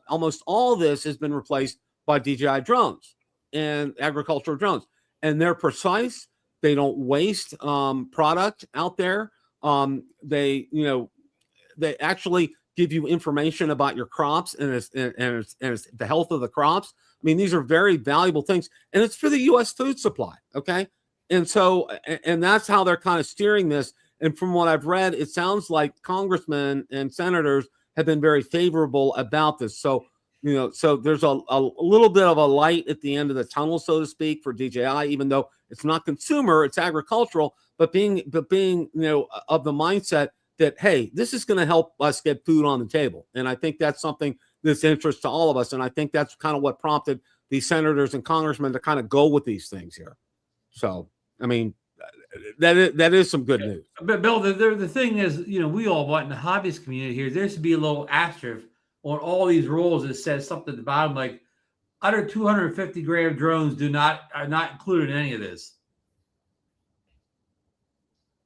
almost all this has been replaced by DJI drones and agricultural drones, and they're precise. They don't waste product out there. They actually give you information about your crops and it's the health of the crops. I mean, these are very valuable things, and it's for the U.S. food supply. Okay. And so, and that's how they're kind of steering this. And from what I've read, it sounds like congressmen and senators have been very favorable about this. So, so there's a little bit of a light at the end of the tunnel, so to speak, for DJI, even though it's not consumer, it's agricultural, but being, of the mindset that, hey, this is going to help us get food on the table. And I think that's something that's interest to all of us. And I think that's kind of what prompted these senators and congressmen to kind of go with these things here. So, I mean, that is some good news. But Bill, the thing is, we all want in the hobbyist community here, there should be a little asterisk on all these rules that says something at the bottom like under 250 gram drones are not included in any of this.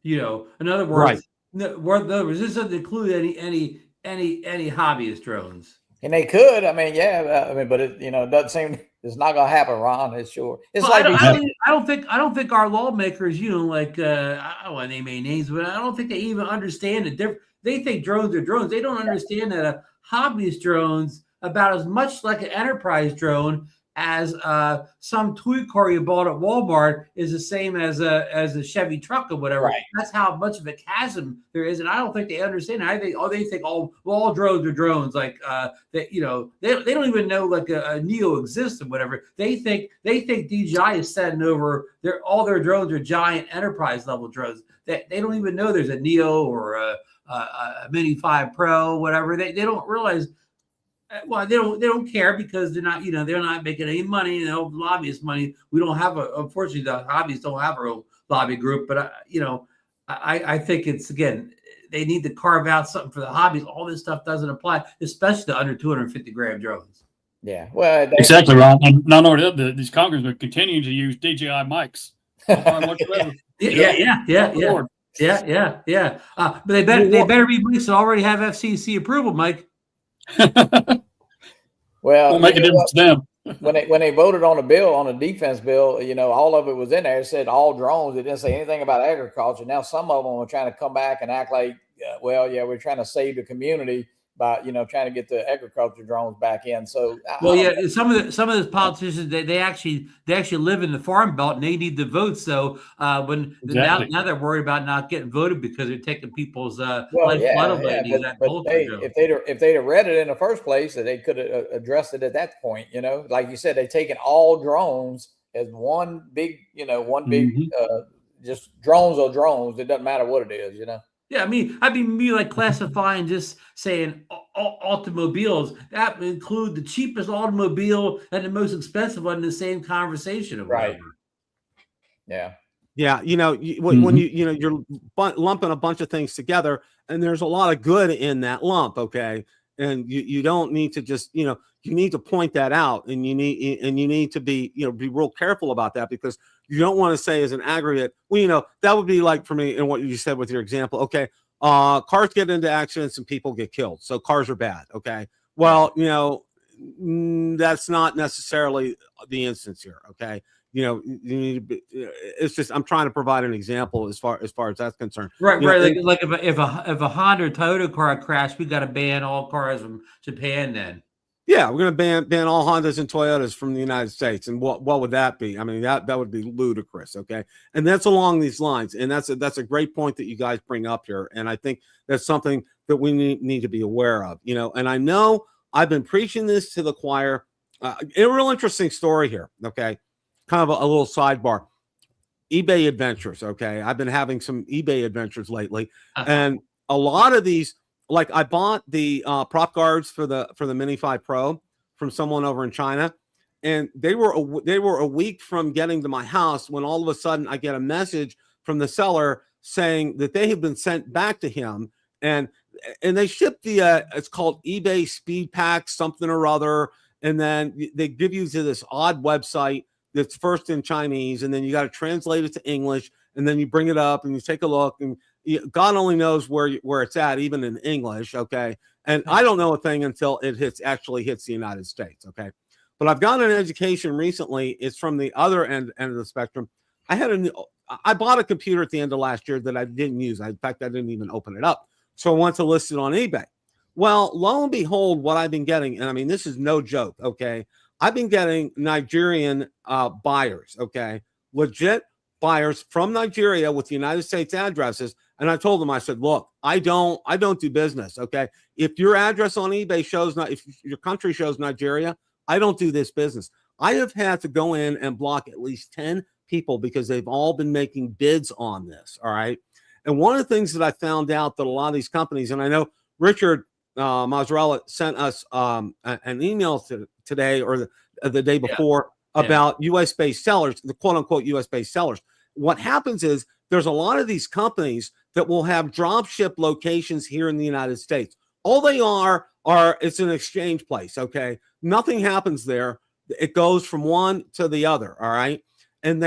In other words, this doesn't include any hobbyist drones. And they could, but it doesn't seem it's not going to happen, Ron. It's sure. It's well, like I don't think our lawmakers, I don't want to name any names, but I don't think they even understand the difference. They think drones are drones. They don't understand that a hobbyist drone's about as much like an enterprise drone as some toy car you bought at Walmart is the same as a Chevy truck or whatever. Right. That's how much of a chasm there is, and I don't think they understand. They think all drones are drones. Like they don't even know like a Neo exists or whatever. They think DJI is setting over all their drones are giant enterprise level drones. They don't even know there's a Neo or a Mini 5 Pro, whatever. They don't realize. Well, they don't care because they're not making any money, lobbyist money. We don't have unfortunately the hobbyists don't have our own lobby group, but I think it's, again, they need to carve out something for the hobbies. All this stuff doesn't apply, especially to under 250 gram drones. Yeah, well, exactly, Ron. And not only that, these congressmen continue to use DJI mics. Yeah. But they better be mics that already have FCC approval, Mike. Well, won't make a difference to them. when they voted on the bill, on the defense bill, all of it was in there. It said all drones. It didn't say anything about agriculture. Now some of them are trying to come back and act like, we're trying to save the community by trying to get the agriculture drones back in. So some of those politicians they actually live in the farm belt and they need the votes. So now they're worried about not getting voted because they're taking people's lifeblood away. If they'd have read it in the first place, that they could have addressed it at that point. Like you said, they've taken all drones as one big, just drones are drones. It doesn't matter what it is, Yeah, I mean, me like classifying, just saying automobiles that would include the cheapest automobile and the most expensive one in the same conversation, or right? Whatever. Yeah. When you're lumping a bunch of things together, and there's a lot of good in that lump, okay? And you don't need to just you need to point that out, and you need to be be real careful about that, because you don't want to say as an aggregate, that would be like for me and what you said with your example. Okay, cars get into accidents and people get killed, so cars are bad. Okay, well, that's not necessarily the instance here. Okay, you need to be, it's just I'm trying to provide an example as far as that's concerned. Right. Like if a Honda or Toyota car crashed, we got to ban all cars from Japan then. Yeah, we're going to ban all Hondas and Toyotas from the United States. And what would that be? I mean, that would be ludicrous. Okay. And that's along these lines. And that's a great point that you guys bring up here. And I think that's something that we need to be aware of, and I know I've been preaching this to the choir. A real interesting story here. Okay. Kind of a little sidebar. eBay adventures. Okay. I've been having some eBay adventures lately. And a lot of these, like I bought the prop guards for the Mini 5 Pro from someone over in China, and they were a week from getting to my house when all of a sudden I get a message from the seller saying that they have been sent back to him, and they shipped the it's called eBay Speed Pack something or other, and then they give you to this odd website that's first in Chinese, and then you got to translate it to English, and then you bring it up and you take a look, and God only knows where it's at, even in English. Okay. And I don't know a thing until it actually hits the United States. Okay. But I've got an education recently. It's from the other end of the spectrum. I bought a computer at the end of last year that I didn't use. In fact, I didn't even open it up. So I went to list it on eBay. Well, lo and behold, what I've been getting, and I mean, this is no joke. Okay. I've been getting Nigerian buyers. Okay. Legit buyers from Nigeria with United States addresses. And I told them, I said, look, I don't do business. Okay. If your address on eBay shows, if your country shows Nigeria, I don't do this business. I have had to go in and block at least 10 people because they've all been making bids on this. All right. And one of the things that I found out that a lot of these companies, and I know Richard Mazzarella sent us an email today or the day before about US-based sellers, the quote-unquote US-based sellers. What happens is there's a lot of these companies that will have drop ship locations here in the United States. All they are it's an exchange place, okay? Nothing happens there. It goes from one to the other, all right? And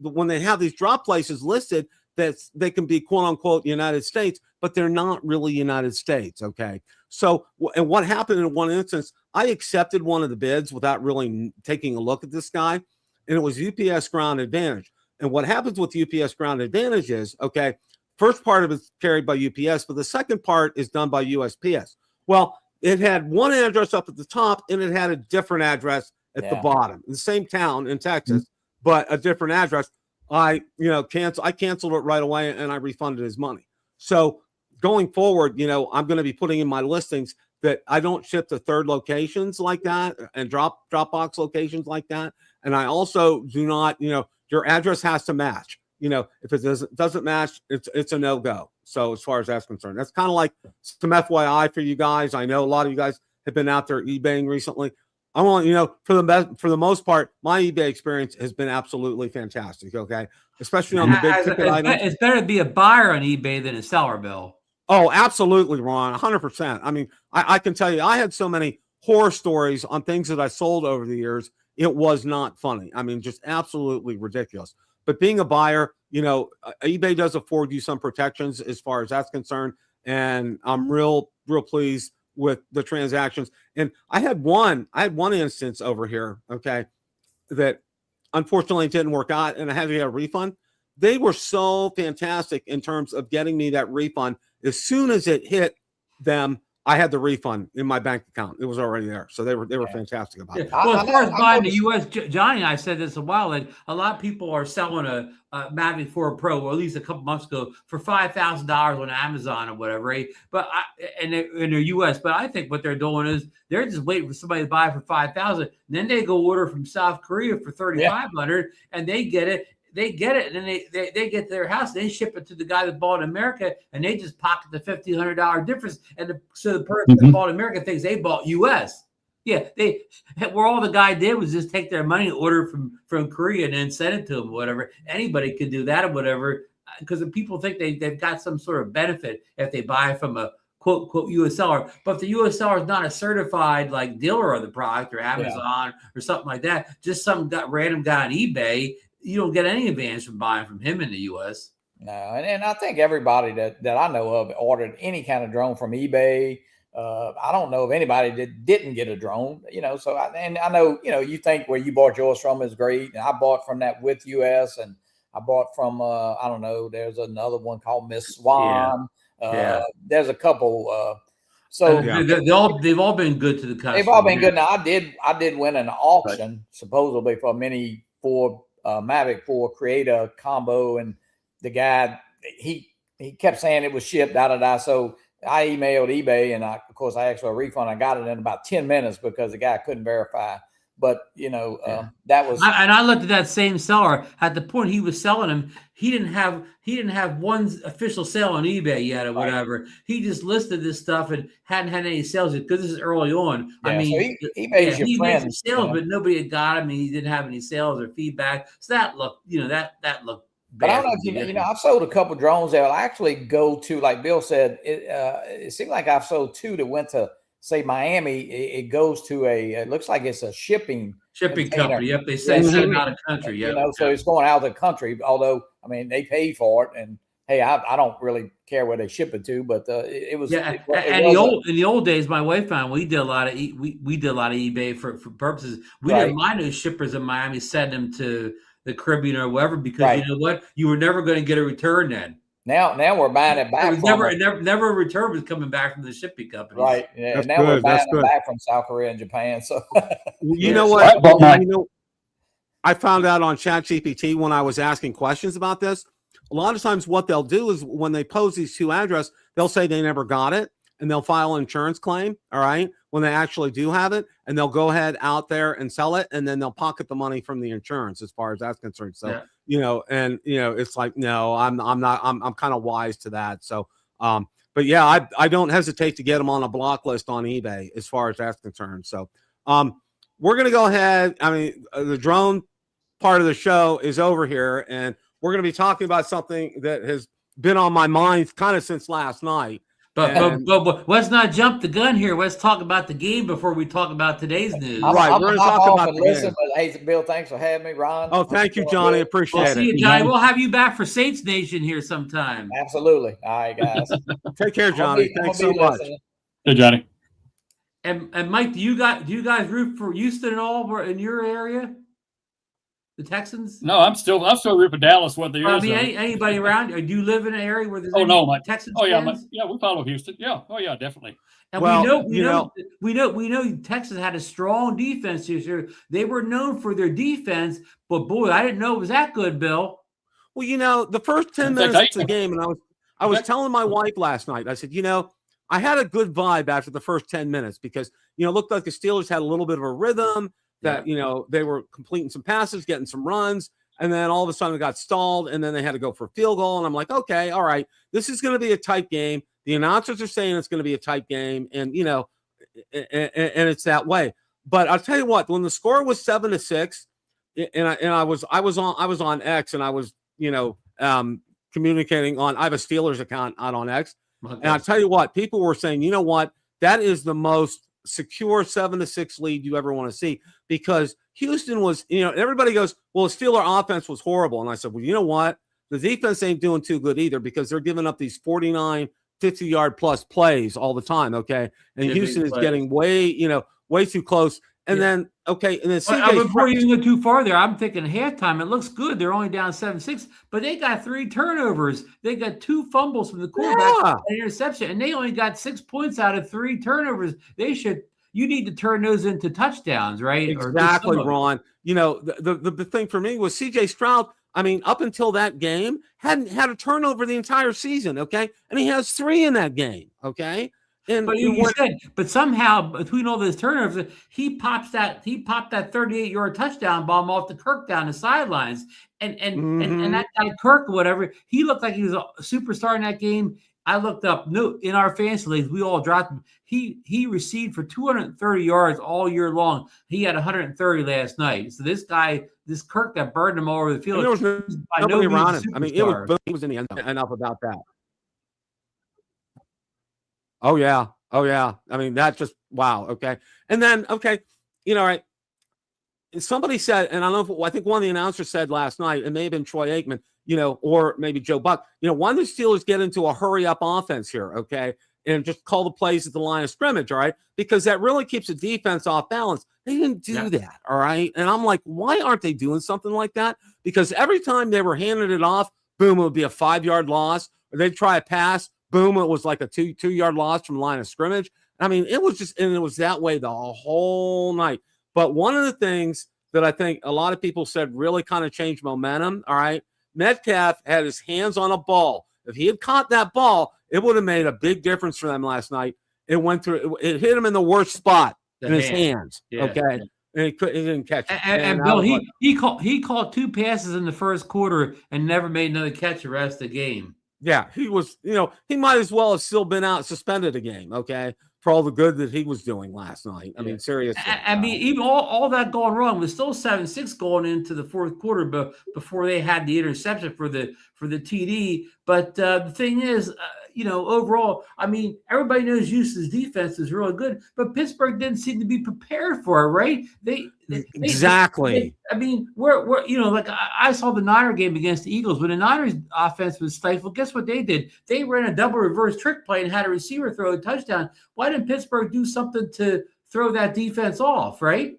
when they have these drop places listed, that they can be quote-unquote United States, but they're not really United States, okay? So, and what happened in one instance, I accepted one of the bids without really taking a look at this guy, and it was UPS Ground Advantage. And what happens with UPS Ground Advantage is, okay, first part of it's carried by UPS, but the second part is done by USPS. Well, it had one address up at the top, and it had a different address at the bottom, in the same town in Texas, but a different address. I canceled it right away, and I refunded his money. So going forward, I'm going to be putting in my listings that I don't ship to third locations like that and Dropbox locations like that. And I also do not, your address has to match. If it doesn't match, it's a no-go. So as far as that's concerned, that's kind of like some FYI for you guys. I know a lot of you guys have been out there eBaying recently. I want for the most part, my eBay experience has been absolutely fantastic. Okay, especially on the big ticket items. It's better to be a buyer on eBay than a seller, Bill. Oh, absolutely, Ron, 100%. I mean, I can tell you, I had so many horror stories on things that I sold over the years. It was not funny. I mean, just absolutely ridiculous. But being a buyer, eBay does afford you some protections as far as that's concerned, and I'm real pleased with the transactions. And I had one instance over here, okay, that unfortunately didn't work out, and I had to get a refund. They were so fantastic in terms of getting me that refund. As soon as it hit them, I had the refund in my bank account. It was already there. So they were fantastic about it. Well, as far as buying the US, Johnny and I said this a while ago, a lot of people are selling a Mavic 4 Pro, or at least a couple months ago, for $5,000 on Amazon or whatever, right? But and they're US. But I think what they're doing is they're just waiting for somebody to buy it for $5,000. Then they go order from South Korea for $3,500, and they get it. And then they get to their house, they ship it to the guy that bought in America, and they just pocket the $1,500 difference. And so the person that bought in America thinks they bought US. Yeah, where all the guy did was just take their money, order from Korea, and then send it to them, whatever. Anybody could do that or whatever, because people think they've got some sort of benefit if they buy from a quote US seller. But if the US seller is not a certified like dealer of the product or Amazon or something like that, just some random guy on eBay, you don't get any advantage from buying from him in the U.S. No, and I think everybody that I know of ordered any kind of drone from eBay. I don't know of anybody that didn't get a drone, So I know, you think where you bought yours from is great, and I bought from that with US, and I bought from I don't know. There's another one called Miss Swan. There's a couple. So they've all been good to the customer. They've all been good. Now I did win an auction supposedly for a Mini 4. Mavic 4 create a combo, and the guy he kept saying it was shipped so I emailed eBay, and of course I asked for a refund. I got it in about 10 minutes because the guy couldn't verify, but that was and I looked at that same seller at the point he was selling them. He didn't have one official sale on eBay yet or whatever. He just listed this stuff and hadn't had any sales yet because this is early on. I mean, so eBay's your friend. Made some sales, but nobody had got him. He didn't have any sales or feedback. So that looked, that looked bad. But I don't know if I've sold a couple drones that will actually go to, like Bill said, it seemed like I've sold two that went to say Miami, it goes to it looks like it's a shipping company. Yep, they send them out of country. Yep, you know, so it's going out of the country. Although, I mean, they paid for it, and hey, I don't really care where they ship it to, but it was. Yeah, in the old days, my wife and I, we did a lot of we did a lot of eBay for purposes. We didn't mind those shippers in Miami send them to the Caribbean or wherever, because you know what, you were never going to get a return then. Now we're buying it back. Never a return was coming back from the shipping companies. Right. Yeah. And now we're buying it back from South Korea and Japan. So you know what? I found out on ChatGPT when I was asking questions about this. A lot of times what they'll do is when they pose these two addresses, they'll say they never got it, and they'll file an insurance claim, all right, when they actually do have it, and they'll go ahead out there and sell it, and then they'll pocket the money from the insurance as far as that's concerned. So, you know, and, you know, it's like, no, I'm kind of wise to that. So, but yeah, I don't hesitate to get them on a block list on eBay as far as that's concerned. So, we're going to go ahead. I mean, the drone part of the show is over here, and we're going to be talking about something that has been on my mind kind of since last night. But let's not jump the gun here. Let's talk about the game before we talk about today's news. We're going to talk about the game. But hey, Bill, thanks for having me, Ron. Oh, thank you, Johnny. Appreciate it. See you, Johnny. We'll have you back for Saints Nation here sometime. Absolutely. All right, guys. Take care, Johnny. Thanks so much. Hey, Johnny. And Mike, do you guys root for Houston at all in your area? The Texans? No, I'm still rooting for Dallas. What they are. I mean, anybody around? Do you live in an area where there's Texans? Oh yeah, we follow Houston. Yeah, oh yeah, definitely. And we know Texas had a strong defense this year. They were known for their defense, but boy, I didn't know it was that good, Bill. Well, you know, the first 10 minutes of the game, and I was telling my wife last night, I said, you know, I had a good vibe after the first 10 minutes because, you know, it looked like the Steelers had a little bit of a rhythm. That, you know, they were completing some passes, getting some runs, and then all of a sudden it got stalled, and then they had to go for a field goal. And I'm like, okay, all right, this is going to be a tight game. The announcers are saying it's going to be a tight game, and you know, and it's that way. But I'll tell you what, when the score was 7-6, and I was on X, and I was, you know, communicating on. I have a Steelers account out on X, and I'll tell you what, people were saying, you know what, that is the most secure 7-6 lead you ever want to see, because Houston was, you know, everybody goes, well, the Steeler offense was horrible. And I said, well, you know what? The defense ain't doing too good either, because they're giving up these 49, 50-yard plus plays all the time. Okay. And Houston is getting way too close. And then, okay. And then before you go too far there, I'm thinking halftime, it looks good. They're only down 7-6, but they got 3 turnovers. They got 2 fumbles from the quarterback, an interception, and they only got 6 points out of 3 turnovers. You need to turn those into touchdowns, right? Exactly, Ron. You know, the thing for me was CJ Stroud. I mean, up until that game, hadn't had a turnover the entire season. Okay. And he has 3 in that game. Okay. And but somehow between all those turnovers, he popped that 38-yard touchdown bomb off the Kirk down the sidelines, and that guy Kirk or whatever, he looked like he was a superstar in that game. I looked up in our fantasy leagues, we all dropped him. He received for 230 yards all year long. He had 130 last night. So this Kirk that burned him all over the field. And there was nobody around him. I mean, he was in the end zone. Enough about that. Oh yeah. I mean, that's just wow. Okay. And then, okay, you know, right. Somebody said, and I think one of the announcers said last night, it may have been Troy Aikman, you know, or maybe Joe Buck, you know, why do the Steelers get into a hurry up offense here? Okay. And just call the plays at the line of scrimmage. All right. Because that really keeps the defense off balance. They didn't do that. All right. And I'm like, why aren't they doing something like that? Because every time they were handing it off, boom, it would be a 5-yard loss, or they'd try a pass. Boom, it was like a 2-yard loss from the line of scrimmage. I mean, it was that way the whole night. But one of the things that I think a lot of people said really kind of changed momentum, all right, Metcalf had his hands on a ball. If he had caught that ball, it would have made a big difference for them last night. It went through, it hit him in the worst spot in his hands, okay? And he didn't catch it. And Bill, he caught 2 passes in the first quarter and never made another catch the rest of the game. Yeah, he was, you know, he might as well have still been out suspended a game, okay? for all the good that he was doing last night. I mean, seriously. I mean, even all that going wrong was still 7-6 going into the fourth quarter, but before they had the interception for the TD. But the thing is, overall, I mean, everybody knows Houston's defense is really good, but Pittsburgh didn't seem to be prepared for it, right? Exactly. I mean, we're like I saw the Niner game against the Eagles when the Niners offense was stifled. Guess what they did? They ran a double reverse trick play and had a receiver throw a touchdown. Why didn't Pittsburgh do something to throw that defense off, right?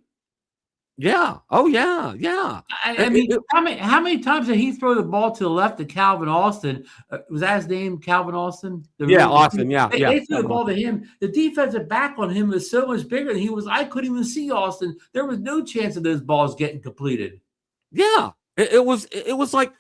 Yeah. Oh, yeah. Yeah. I mean, how many times did he throw the ball to the left to Calvin Austin? Was that his name, Calvin Austin? Austin. Yeah. They threw the ball to him. The defensive back on him was so much bigger than he was. I couldn't even see Austin. There was no chance of those balls getting completed. Yeah. It was like,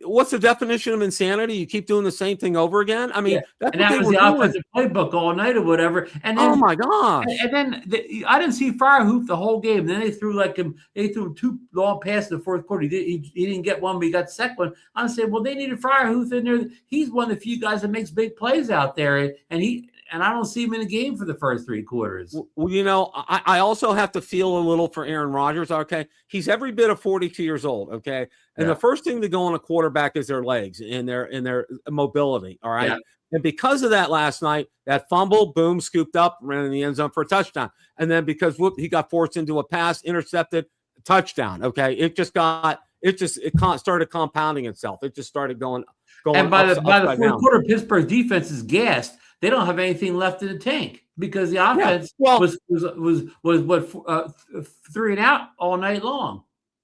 what's the definition of insanity? You keep doing the same thing over again. I mean, that was the offensive playbook all night or whatever. And then, oh my gosh! And then I didn't see Firehoof the whole game. Then they threw him 2 long passes in the fourth quarter. He didn't get one, but he got the second one. I said, well, they needed Firehoof in there. He's one of the few guys that makes big plays out there, and I don't see him in the game for the first 3 quarters. Well, I also have to feel a little for Aaron Rodgers. Okay, he's every bit of 42 years old. Okay, and the first thing to go on a quarterback is their legs and their mobility. All right, and because of that last night, that fumble, boom, scooped up, ran in the end zone for a touchdown, and then because he got forced into a pass, intercepted, touchdown. Okay, it started compounding itself. It just started going. And by the fourth quarter, Pittsburgh defense is gassed. They don't have anything left in the tank because the offense was 3 and out all night long.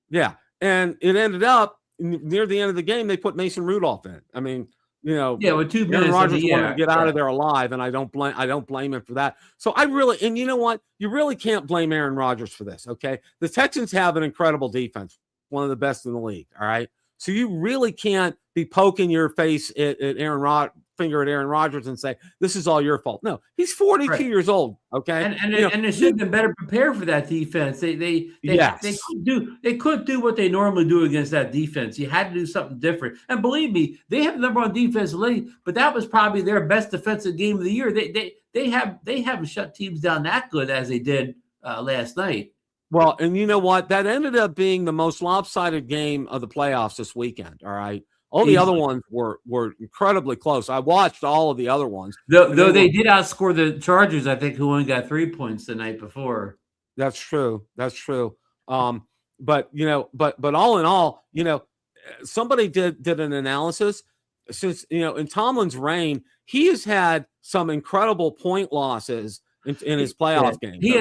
Yeah, and it ended up near the end of the game. They put Mason Rudolph in. I mean, with 2 minutes, Aaron Rodgers wanted to get out of there alive, and I don't blame him for that. So and you know what? You really can't blame Aaron Rodgers for this. Okay, the Texans have an incredible defense, one of the best in the league. All right, so you really can't be poking your face at Aaron Rodgers and say this is all your fault. No, he's 42 years old. Okay, and they should have been better prepared for that defense. They couldn't do what they normally do against that defense. You had to do something different. And believe me, they have the number 1 defense in the league, but that was probably their best defensive game of the year. They haven't shut teams down that good as they did last night. Well, and you know what? That ended up being the most lopsided game of the playoffs this weekend. All right. All the other ones were incredibly close. I watched all of the other ones. Though they did outscore the Chargers, I think, who only got 3 points the night before. That's true. But all in all, somebody did an analysis since, in Tomlin's reign, he has had some incredible point losses in his playoff games. He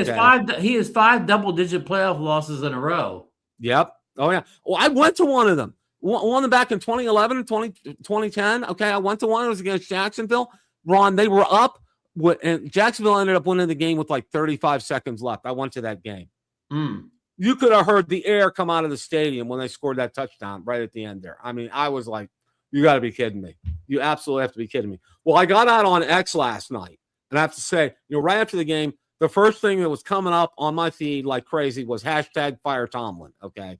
has 5 double-digit playoff losses in a row. Yep. Oh yeah. Well, I went to one of them. Won them back in 2011 and 2010. Okay, I went to one. It was against Jacksonville. Ron, they were up, and Jacksonville ended up winning the game with like 35 seconds left. I went to that game. You could have heard the air come out of the stadium when they scored that touchdown right at the end there. I mean, I was like, you got to be kidding me. You absolutely have to be kidding me. Well, I got out on X last night, and I have to say, right after the game, the first thing that was coming up on my feed like crazy was #Fire Tomlin. Okay.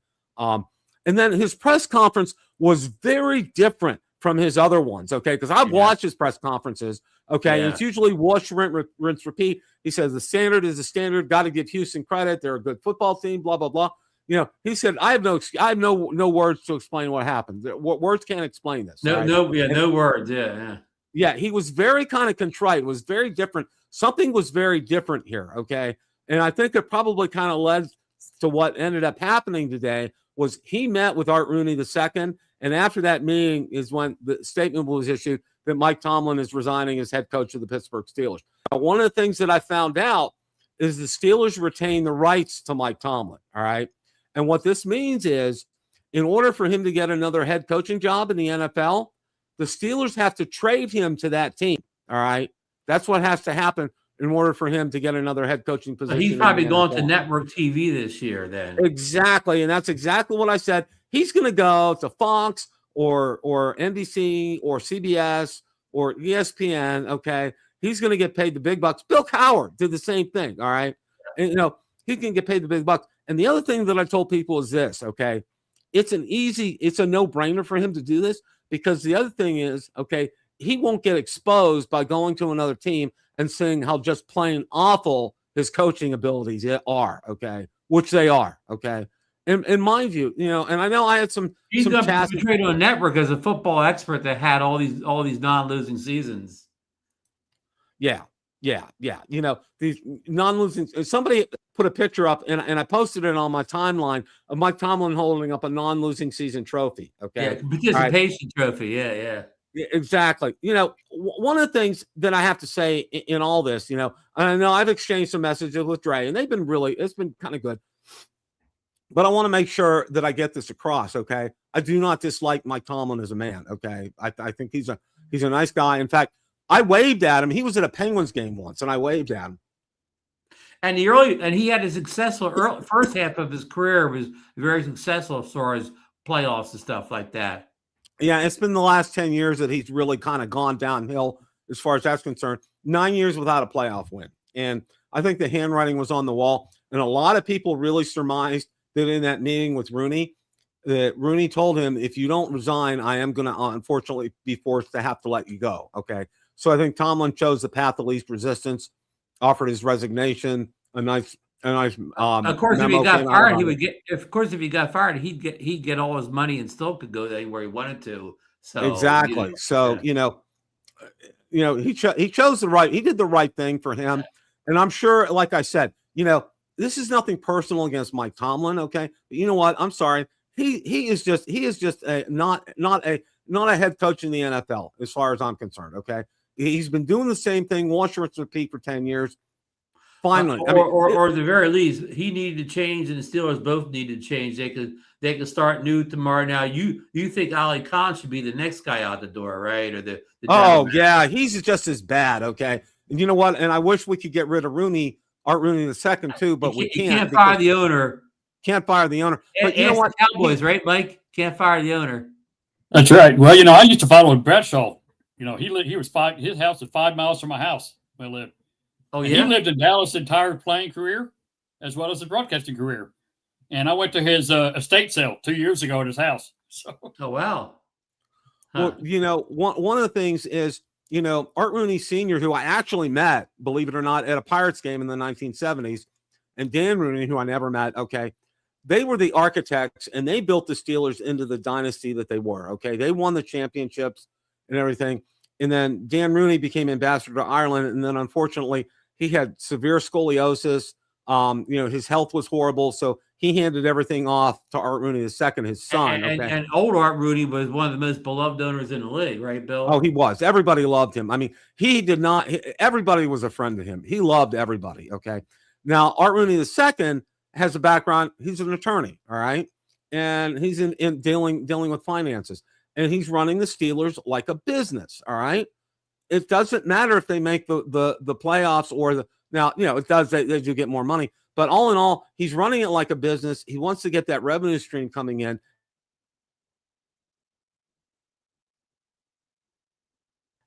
And then his press conference was very different from his other ones, okay? Because I've watched his press conferences, okay? And it's usually wash, rinse, repeat. He says the standard is the standard. Got to give Houston credit. They're a good football team. Blah blah blah. He said I have no words to explain what happened. Words can't explain this. No words. Yeah. Yeah, he was very kind of contrite. It was very different. Something was very different here, okay? And I think it probably kind of led to what ended up happening today. Was he met with Art Rooney II, and after that meeting is when the statement was issued that Mike Tomlin is resigning as head coach of the Pittsburgh Steelers. Now, one of the things that I found out is the Steelers retain the rights to Mike Tomlin, all right? And what this means is in order for him to get another head coaching job in the NFL, the Steelers have to trade him to that team, all right? That's what has to happen in order for him to get another head coaching position. He's probably going to network TV this year then. Exactly. And that's exactly what I said. He's going to go to Fox or NBC or CBS or ESPN, okay? He's going to get paid the big bucks. Bill Cowher did the same thing, all right? And, he can get paid the big bucks. And the other thing that I told people is this, okay? It's a no-brainer for him to do this because the other thing is, okay, he won't get exposed by going to another team and saying how just plain awful his coaching abilities are, okay, which they are, okay. And mind you, and I know I had some. He's going to be portrayed on a network as a football expert that had all these non-losing seasons. Yeah. These non-losing. Somebody put a picture up, and I posted it on my timeline of Mike Tomlin holding up a non-losing season trophy. Okay, participation trophy. Yeah, exactly. One of the things that I have to say in all this, and I know I've exchanged some messages with Dre, and it's been kind of good. But I want to make sure that I get this across. Okay, I do not dislike Mike Tomlin as a man. Okay, I think he's a nice guy. In fact, I waved at him. He was at a Penguins game once, and I waved at him. And he had a successful first half of his career was very successful as far as playoffs and stuff like that. Yeah, it's been the last 10 years that he's really kind of gone downhill as far as that's concerned. 9 years without a playoff win. And I think the handwriting was on the wall. And a lot of people really surmised that in that meeting with Rooney, that Rooney told him, if you don't resign, I am going to unfortunately be forced to have to let you go. Okay. So I think Tomlin chose the path of least resistance, offered his resignation, a nice. Of course, if he got fired, he would get. Of course, if he got fired, he'd get all his money and still could go anywhere he wanted to. So exactly. He chose the right. He did the right thing for him, and I'm sure, like I said, this is nothing personal against Mike Tomlin. Okay, but you know what? I'm sorry. He is just not a head coach in the NFL as far as I'm concerned. Okay, he's been doing the same thing, wash, rinse, repeat for 10 years. Finally, or at the very least, he needed to change, and the Steelers both needed to change. They could start new tomorrow. Now, you think Ali Khan should be the next guy out the door, right? Or the yeah, he's just as bad. Okay, and you know what? And I wish we could get rid of Art Rooney II too, but we can't. You can't fire the owner. Can't fire the owner. But you know what? Cowboys, right, Mike? Can't fire the owner. That's right. Well, I used to follow Bradshaw. His house is 5 miles from my house where I lived. Oh, and yeah. He lived in Dallas' entire playing career, as well as his broadcasting career. And I went to his estate sale 2 years ago at his house. So. Oh, wow. Huh. Well, one of the things is, Art Rooney Sr., who I actually met, believe it or not, at a Pirates game in the 1970s, and Dan Rooney, who I never met, okay, they were the architects, and they built the Steelers into the dynasty that they were, okay? They won the championships and everything. And then Dan Rooney became ambassador to Ireland, and then unfortunately, he had severe scoliosis. His health was horrible, so he handed everything off to Art Rooney II, his son. And old Art Rooney was one of the most beloved owners in the league, right, Bill? Oh, he was. Everybody loved him. I mean, everybody was a friend to him. He loved everybody, okay? Now, Art Rooney II has a background. He's an attorney, all right? And he's in dealing with finances. And he's running the Steelers like a business, all right? It doesn't matter if they make the playoffs or it does, they do get more money. But all in all, he's running it like a business. He wants to get that revenue stream coming in.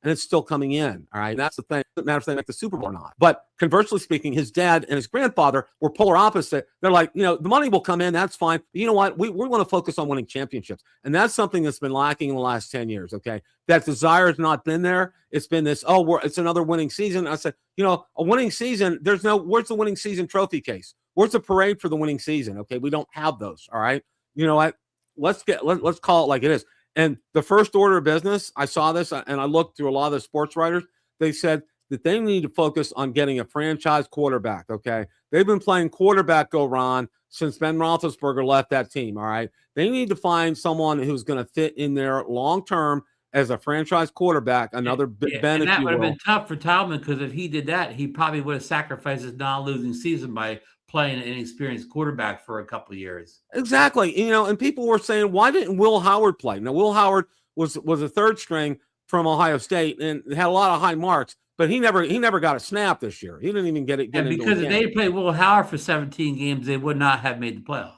And it's still coming in. All right. That's the thing. It doesn't matter if they make the Super Bowl or not. But conversely speaking, his dad and his grandfather were polar opposite. They're like, the money will come in. That's fine. But you know what? We're going to focus on winning championships. And that's something that's been lacking in the last 10 years. Okay. That desire has not been there. It's been this, it's another winning season. I said, a winning season, where's the winning season trophy case? Where's the parade for the winning season? Okay. We don't have those. All right. You know what? Let's call it like it is. And the first order of business, I saw this and I looked through a lot of the sports writers. They said that they need to focus on getting a franchise quarterback. Okay. They've been playing quarterback go Ron since Ben Roethlisberger left that team. All right. They need to find someone who's going to fit in there long-term as a franchise quarterback, another Ben. And that would have been tough for Tomlin, because if he did that, he probably would have sacrificed his non-losing season by playing an inexperienced quarterback for a couple of years. Exactly. And people were saying, why didn't Will Howard play? Now, Will Howard was a third string from Ohio State and had a lot of high marks, but he never got a snap this year. He didn't even get it. And because if they played Will Howard for 17 games, they would not have made the playoffs.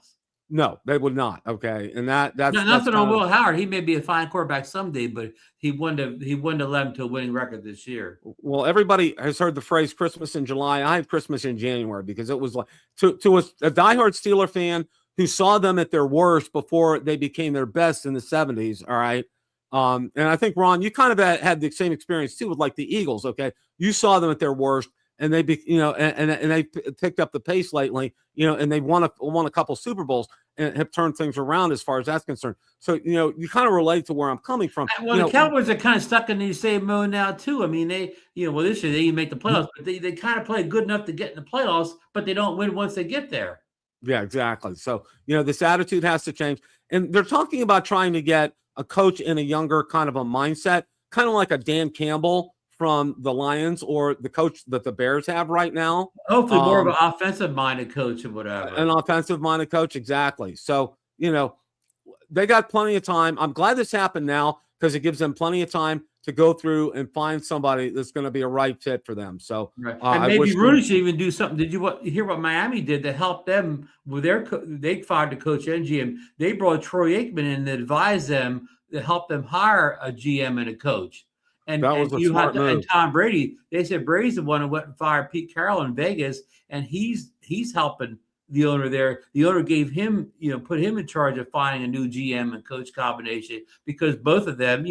No, they would not. Okay. And that's nothing on Will Howard. He may be a fine quarterback someday, but he wouldn't have led him to a winning record this year. Well, everybody has heard the phrase Christmas in July. I had Christmas in January, because it was like to a diehard Steeler fan who saw them at their worst before they became their best in the 70s. All right. And I think, Ron, you kind of had the same experience too with like the Eagles. Okay, you saw them at their worst, and they, and they picked up the pace lately, and they won a couple Super Bowls and have turned things around as far as that's concerned. So, you kind of relate to where I'm coming from. Well, the Cowboys are kind of stuck in the same mode now too. I mean, they, well, this year they didn't make the playoffs, but they kind of play good enough to get in the playoffs, but they don't win once they get there. Yeah, exactly. So, this attitude has to change. And they're talking about trying to get a coach in a younger kind of a mindset, kind of like a Dan Campbell from the Lions, or the coach that the Bears have right now. Hopefully more of an offensive-minded coach or whatever. An offensive-minded coach, exactly. So, they got plenty of time. I'm glad this happened now because it gives them plenty of time to go through and find somebody that's going to be a right fit for them. So, right. And maybe Rooney should even do something. Did you hear what Miami did to help them with their? They fired the coach and GM. They brought Troy Aikman in to advise them to help them hire a GM and a coach. And that was a smart move. And Tom Brady. They said Brady's the one who went and fired Pete Carroll in Vegas, and he's helping the owner there. The owner gave him, put him in charge of finding a new GM and coach combination, because both of them,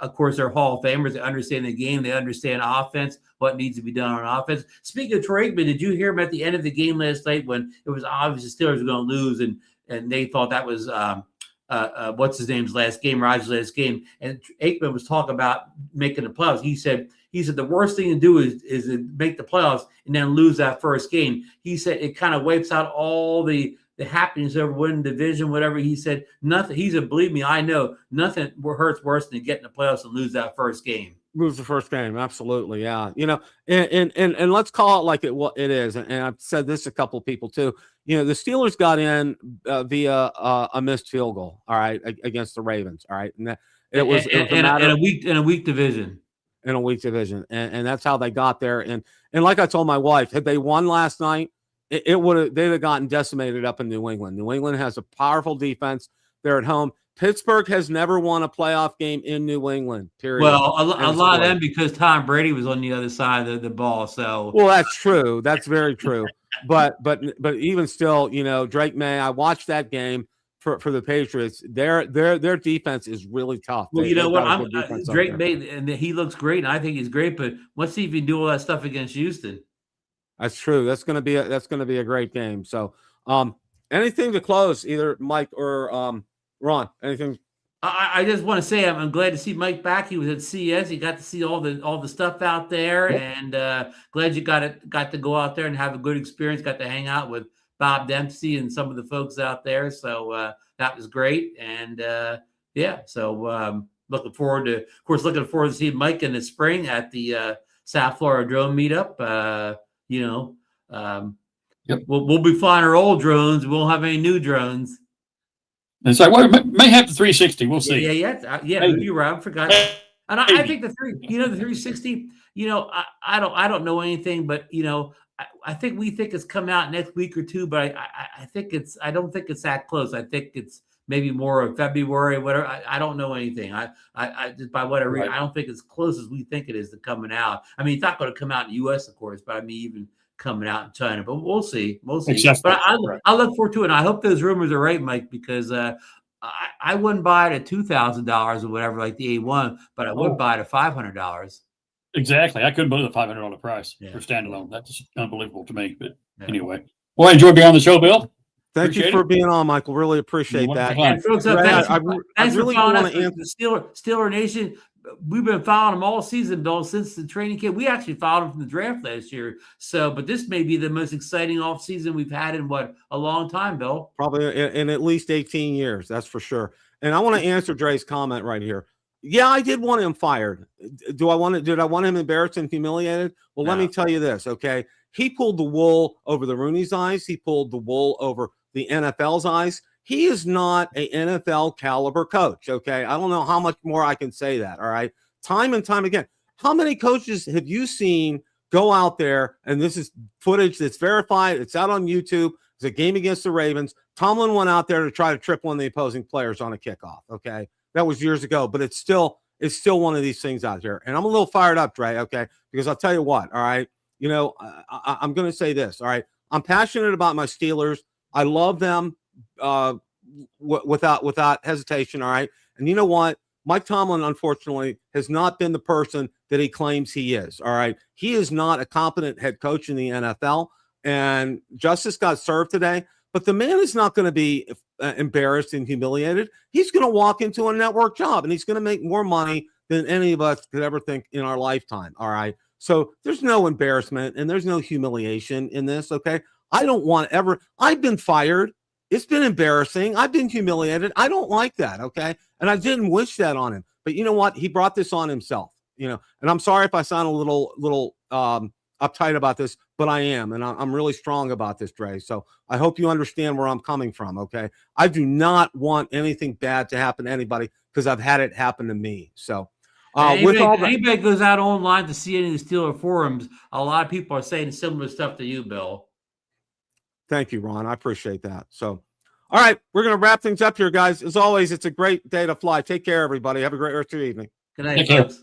of course, they're Hall of Famers. They understand the game. They understand offense, what needs to be done on offense. Speaking of Troy Aikman, did you hear him at the end of the game last night when it was obvious the Steelers were going to lose, and they thought that was what's his name's last game, Rodgers' last game, and Aikman was talking about making the playoffs. He said the worst thing to do is to make the playoffs and then lose that first game. He said it kind of wipes out all the happiness over winning the division, whatever. He said nothing. He said, believe me, I know nothing hurts worse than getting the playoffs and lose that first game. Lose the first game, absolutely, yeah. And let's call it like what it is. And I've said this to a couple of people too. The Steelers got in via a missed field goal, all right, against the Ravens, all right, and it was in a weak division. In a weak division, and that's how they got there. And like I told my wife, had they won last night, they'd have gotten decimated up in New England. New England has a powerful defense. They're at home. Pittsburgh has never won a playoff game in New England, period. Well, a lot of them because Tom Brady was on the other side of the ball. So, well, that's true. That's very true. But even still, Drake May, I watched that game for the Patriots. Their defense is really tough. Well, Drake May, and he looks great, and I think he's great. But let's see if he can do all that stuff against Houston. That's true. That's going to be a great game. So, anything to close, either Mike or Ron? Anything? I just want to say I'm glad to see Mike back. He was at CES. He got to see all the stuff out there, and glad you got to go out there and have a good experience. Got to hang out with Bob Dempsey and some of the folks out there. So that was great. And so looking forward to seeing Mike in the spring at the South Florida drone meetup. We'll be flying our old drones. We won't have any new drones. And so we may have the 360. We'll see. Yeah. You're right. I forgot. And I think the 360. I don't know anything, but I think we think it's come out next week or two. But I don't think it's that close. I think it's maybe more of February, whatever. I don't know anything. I just by whatever reason, I don't think it's close as we think it is to coming out. I mean, it's not going to come out in the U.S., of course, but I mean even coming out in China, but we'll see. But I look forward to it. And I hope those rumors are right, Mike, because I wouldn't buy it at $2,000 or whatever, like the A1, but I would buy it at $500. Exactly. I couldn't believe the $500 price for standalone. That's unbelievable to me. But anyway, well, I enjoyed being on the show, Bill. Thank you for being on, Michael. Really appreciate that. And folks, thanks for following us. The Steeler Nation. We've been following them all season, Bill, since the training camp. We actually followed them from the draft last year. So, but this may be the most exciting off season we've had in a long time, Bill. Probably in at least 18 years. That's for sure. And I want to answer Dre's comment right here. Yeah, I did want him fired. Did I want him embarrassed and humiliated? Well, let me tell you this, okay? He pulled the wool over the Rooney's eyes. He pulled the wool over the NFL's eyes. He is not an NFL caliber coach, okay? I don't know how much more I can say that, all right? Time and time again. How many coaches have you seen go out there, and this is footage that's verified, it's out on YouTube, it's a game against the Ravens. Tomlin went out there to try to trip one of the opposing players on a kickoff, okay? That was years ago, but it's still one of these things out here. And I'm a little fired up, Dre, okay? Because I'll tell you what, all right? I'm going to say this, all right? I'm passionate about my Steelers. I love them without hesitation, all right? And you know what? Mike Tomlin, unfortunately, has not been the person that he claims he is. All right. He is not a competent head coach in the NFL, and justice got served today. But the man is not going to be embarrassed and humiliated. He's going to walk into a network job, and he's going to make more money than any of us could ever think in our lifetime. All right. So there's no embarrassment and there's no humiliation in this. Okay. I don't want ever. I've been fired. It's been embarrassing. I've been humiliated. I don't like that. Okay. And I didn't wish that on him. But you know what? He brought this on himself, and I'm sorry if I sound a little uptight about this, but I am. And I'm really strong about this, Dre. So I hope you understand where I'm coming from. Okay. I do not want anything bad to happen to anybody because I've had it happen to me. So anybody goes out online to see any of the Steeler forums, a lot of people are saying similar stuff to you, Bill. Thank you, Ron. I appreciate that. So, all right, we're going to wrap things up here, guys. As always, it's a great day to fly. Take care, everybody. Have a great rest of your evening. Good night, folks.